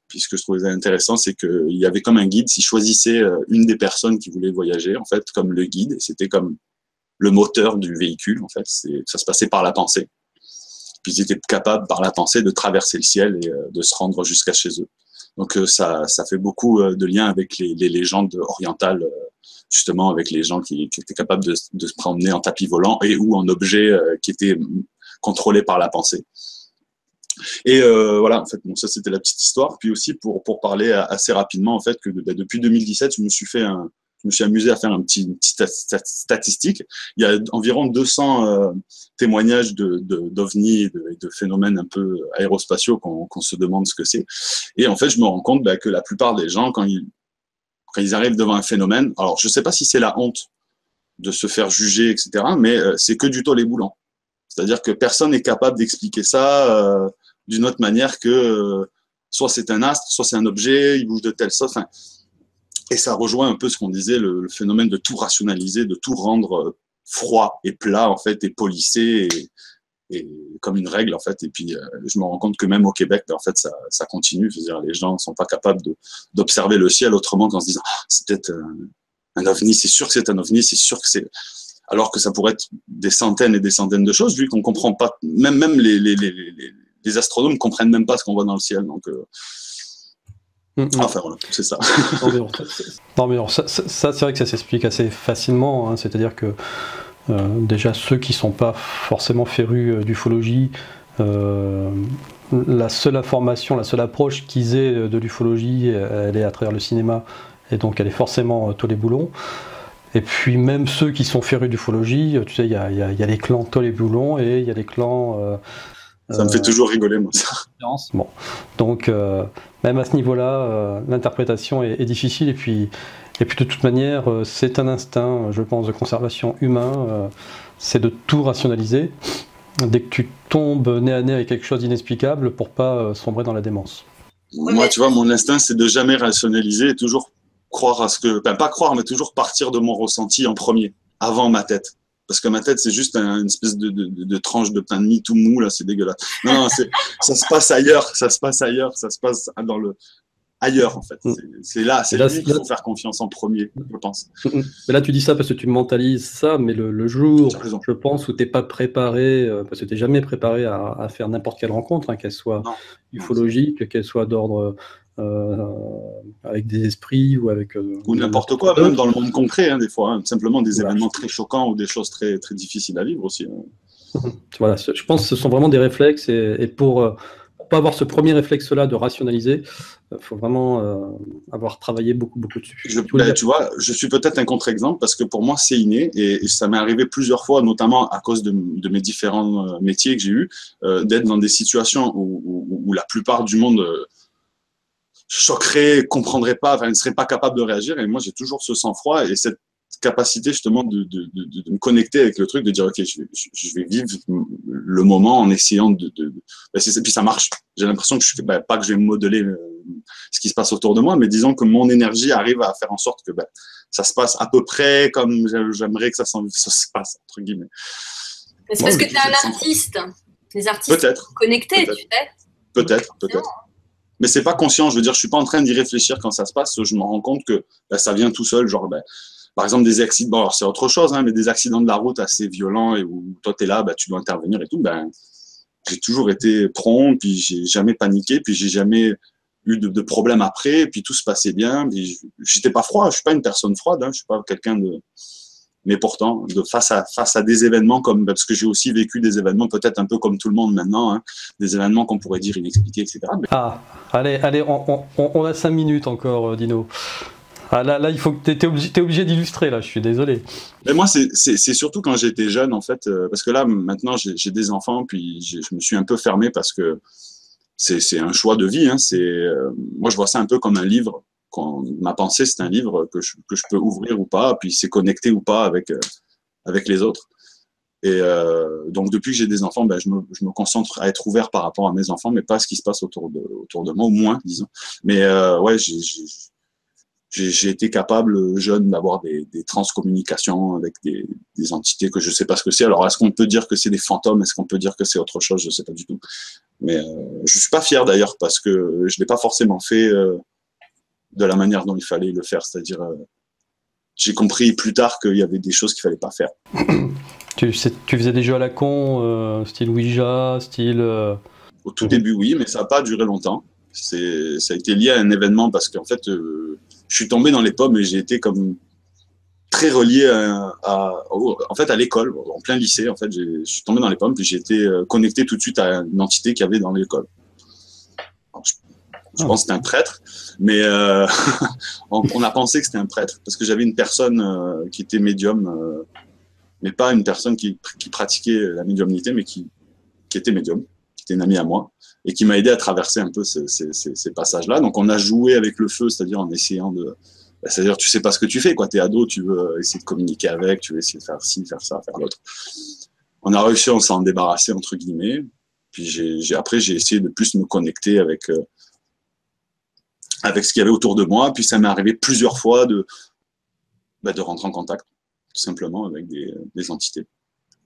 Puis ce que je trouvais intéressant, c'est qu'il y avait comme un guide, s'ils choisissaient une des personnes qui voulaient voyager, en fait, comme le guide, et c'était comme le moteur du véhicule, en fait, ça se passait par la pensée. Puis ils étaient capables, par la pensée, de traverser le ciel et de se rendre jusqu'à chez eux. Donc ça fait beaucoup de liens avec les légendes orientales, justement, avec les gens qui étaient capables de se promener en tapis volant et ou en objets qui étaient contrôlés par la pensée. Et voilà, en fait, bon, ça c'était la petite histoire. Puis aussi pour parler assez rapidement, en fait, que depuis 2017, je me suis amusé à faire une petite statistique. Il y a environ 200 témoignages d'ovnis et de phénomènes un peu aérospatiaux qu'on se demande ce que c'est. Et en fait, je me rends compte que la plupart des gens, quand ils arrivent devant un phénomène, alors je ne sais pas si c'est la honte de se faire juger, etc., mais c'est que du tollé boulant. C'est-à-dire que personne n'est capable d'expliquer ça d'une autre manière que soit c'est un astre, soit c'est un objet, il bouge de telle sorte. Et ça rejoint un peu ce qu'on disait, le phénomène de tout rationaliser, de tout rendre froid et plat, en fait, et polissé, et comme une règle, en fait. Et puis, je me rends compte que même au Québec, en fait, ça continue. Je veux dire, les gens ne sont pas capables d'observer le ciel autrement qu'en se disant « c'est peut-être un ovni, c'est sûr que c'est un ovni, c'est sûr que c'est… » Alors que ça pourrait être des centaines et des centaines de choses, vu qu'on ne comprend pas, même les astronomes ne comprennent même pas ce qu'on voit dans le ciel. Donc, enfin voilà, c'est ça. Non mais ça c'est vrai que ça s'explique assez facilement, hein, c'est-à-dire que déjà ceux qui ne sont pas forcément férus d'ufologie, la seule information, la seule approche qu'ils aient de l'ufologie, elle est à travers le cinéma, et donc elle est forcément tollé boulon. Et puis même ceux qui sont férus d'ufologie, tu sais, il y a les clans tollé boulon et il y a les clans… ça me fait toujours rigoler, moi, ça. Bon. Donc, même à ce niveau-là, l'interprétation est difficile. Et puis de toute manière, c'est un instinct, je pense, de conservation humain. C'est de tout rationaliser dès que tu tombes nez à nez avec quelque chose d'inexplicable pour pas sombrer dans la démence. Moi, tu vois, mon instinct, c'est de jamais rationaliser et toujours croire à ce que… Enfin, pas croire, mais toujours partir de mon ressenti en premier, avant ma tête. Parce que ma tête, c'est juste une espèce de tranche de pain de mie tout mou, là, c'est dégueulasse. Non, ça se passe ailleurs, ça se passe ailleurs, en fait. C'est lui qu'il faut faire confiance en premier, je pense. Mais là, tu dis ça parce que tu mentalises ça, mais le jour, je pense, où tu n'es pas préparé, parce que tu n'es jamais préparé à faire n'importe quelle rencontre, hein, qu'elle soit ufologique, qu'elle soit d'ordre avec des esprits ou avec... ou n'importe quoi, même dans le monde concret, hein, des fois. Hein, simplement des événements très choquants ou des choses très, très difficiles à vivre aussi. Hein. Voilà, je pense que ce sont vraiment des réflexes et pour pas avoir ce premier réflexe-là de rationaliser, il faut vraiment avoir travaillé beaucoup dessus. Tu vois, je suis peut-être un contre-exemple parce que pour moi, c'est inné et ça m'est arrivé plusieurs fois, notamment à cause de mes différents métiers que j'ai eus, d'être dans des situations où la plupart du monde choquerait, comprendrait pas, enfin, ne serait pas capable de réagir. Et moi, j'ai toujours ce sang-froid et cette capacité justement de me connecter avec le truc, de dire ok, je vais vivre le moment en essayant puis ça marche. J'ai l'impression que pas que je vais modeler ce qui se passe autour de moi, mais disons que mon énergie arrive à faire en sorte que ça se passe à peu près comme j'aimerais que ça se passe, entre guillemets. C'est parce que tu es un artiste. Les artistes sont connectés, tu sais. Peut-être. Mais c'est pas conscient, je veux dire, je suis pas en train d'y réfléchir quand ça se passe, je me rends compte que ça vient tout seul, genre par exemple, des accidents, bon, alors c'est autre chose, hein, mais des accidents de la route assez violents et où toi, tu es là, tu dois intervenir et tout, j'ai toujours été prompt, puis j'ai jamais paniqué, puis j'ai jamais eu de problème après, puis tout se passait bien, puis j'étais pas froid, je suis pas une personne froide, hein, je suis pas quelqu'un de... Mais pourtant, face à des événements comme, parce que j'ai aussi vécu des événements peut-être un peu comme tout le monde maintenant, hein, des événements qu'on pourrait dire inexpliqués, etc. Ah, allez, on a 5 minutes encore, Dino. Ah, là, il faut que t'es obligé d'illustrer, là, je suis désolé. Mais moi, c'est surtout quand j'étais jeune, en fait, parce que là, maintenant, j'ai des enfants, puis je me suis un peu fermé parce que c'est un choix de vie. Hein, moi, je vois ça un peu comme un livre. Ma pensée, c'est un livre que je peux ouvrir ou pas, puis c'est connecté ou pas avec les autres. Et donc, depuis que j'ai des enfants, je me concentre à être ouvert par rapport à mes enfants, mais pas à ce qui se passe autour de moi, au moins, disons. Mais ouais, j'ai été capable, jeune, d'avoir des transcommunications avec des entités que je ne sais pas ce que c'est. Alors, est-ce qu'on peut dire que c'est des fantômes? Est-ce qu'on peut dire que c'est autre chose? Je ne sais pas du tout. Mais je ne suis pas fier d'ailleurs parce que je ne l'ai pas forcément fait de la manière dont il fallait le faire. C'est-à-dire, j'ai compris plus tard qu'il y avait des choses qu'il ne fallait pas faire. Tu faisais des jeux à la con, style Ouija, style... Au tout début, oui, mais ça n'a pas duré longtemps. Ça a été lié à un événement parce qu'en fait... je suis tombé dans les pommes et j'ai été comme très relié en fait à l'école, en plein lycée. En fait, je suis tombé dans les pommes puis j'ai été connecté tout de suite à une entité qu'il y avait dans l'école. Je pense que c'était un prêtre, mais on a pensé que c'était un prêtre parce que j'avais une personne qui était médium, mais pas une personne qui pratiquait la médiumnité, mais qui était médium, qui était une amie à moi. Et qui m'a aidé à traverser un peu ces passages-là. Donc, on a joué avec le feu, c'est-à-dire en essayant de... C'est-à-dire, tu sais pas ce que tu fais, quoi. T'es ado, tu veux essayer de communiquer avec, tu veux essayer de faire ci, faire ça, faire l'autre. On a réussi à s'en débarrasser, entre guillemets. Puis, après, j'ai essayé de plus me connecter avec ce qu'il y avait autour de moi. Puis, ça m'est arrivé plusieurs fois de rentrer en contact, tout simplement, avec des entités.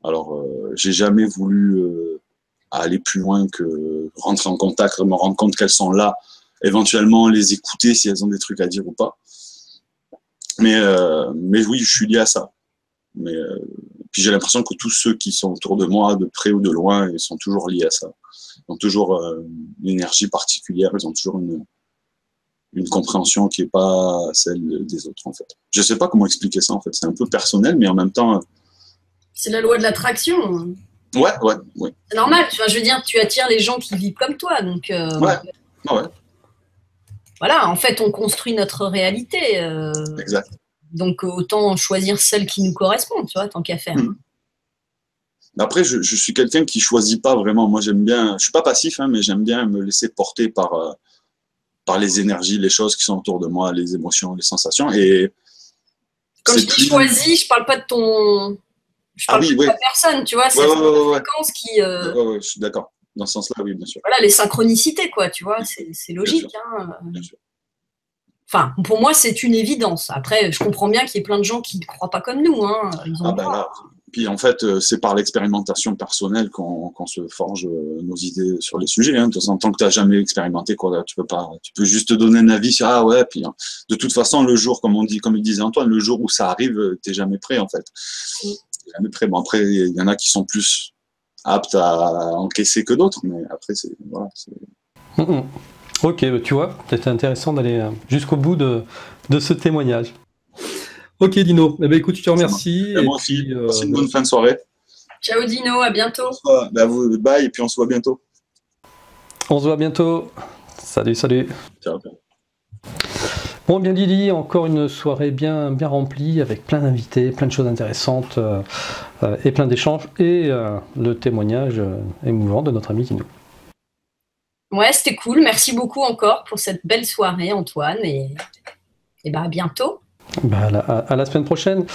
Alors, j'ai jamais voulu... à aller plus loin que rentrer en contact, me rendre compte qu'elles sont là, éventuellement les écouter si elles ont des trucs à dire ou pas. Mais oui, je suis lié à ça. Mais puis j'ai l'impression que tous ceux qui sont autour de moi, de près ou de loin, ils sont toujours liés à ça. Ils ont toujours une énergie particulière, ils ont toujours une compréhension qui n'est pas celle des autres, en fait. Je ne sais pas comment expliquer ça, en fait. C'est un peu personnel, mais en même temps... C'est la loi de l'attraction. Ouais. C'est normal, je veux dire, tu attires les gens qui vivent comme toi, donc... Ouais. Voilà, en fait, on construit notre réalité. Exact. Donc, autant choisir celle qui nous correspond, tu vois, tant qu'à faire. Après, je suis quelqu'un qui choisit pas vraiment. Moi, j'aime bien... Je suis pas passif, hein, mais j'aime bien me laisser porter par les énergies, les choses qui sont autour de moi, les émotions, les sensations. Et quand je dis choisis, je parle pas de ton... Je parle de la personne, tu vois, c'est la fréquence qui... je suis d'accord. Dans ce sens-là, oui, bien sûr. Voilà, les synchronicités, quoi, tu vois, c'est logique. Bien sûr. Enfin, pour moi, c'est une évidence. Après, je comprends bien qu'il y ait plein de gens qui ne croient pas comme nous. Hein. Là. Puis en fait, c'est par l'expérimentation personnelle qu'on se forge nos idées sur les sujets. Hein. En tant que tu n'as jamais expérimenté, quoi, tu peux juste te donner un avis sur ah ouais. Puis de toute façon, le jour, comme il disait Antoine, le jour où ça arrive, tu n'es jamais prêt en fait. Jamais prêt. Bon, après, il y en a qui sont plus aptes à encaisser que d'autres, mais après, voilà. Ok, tu vois, c'était intéressant d'aller jusqu'au bout de ce témoignage. Ok Dino, eh ben, écoute, je te remercie. Moi aussi, passez une bonne fin de soirée. Ciao Dino, à bientôt. Bye, et puis on se voit bientôt. On se voit bientôt. Salut. Ciao. Bon, bien Lily, encore une soirée bien remplie avec plein d'invités, plein de choses intéressantes et plein d'échanges et le témoignage émouvant de notre ami Dino. Ouais, c'était cool. Merci beaucoup encore pour cette belle soirée, Antoine. Et à bientôt. À la semaine prochaine.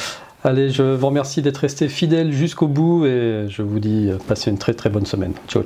Allez, je vous remercie d'être resté fidèle jusqu'au bout et je vous dis passez une très très bonne semaine. Ciao.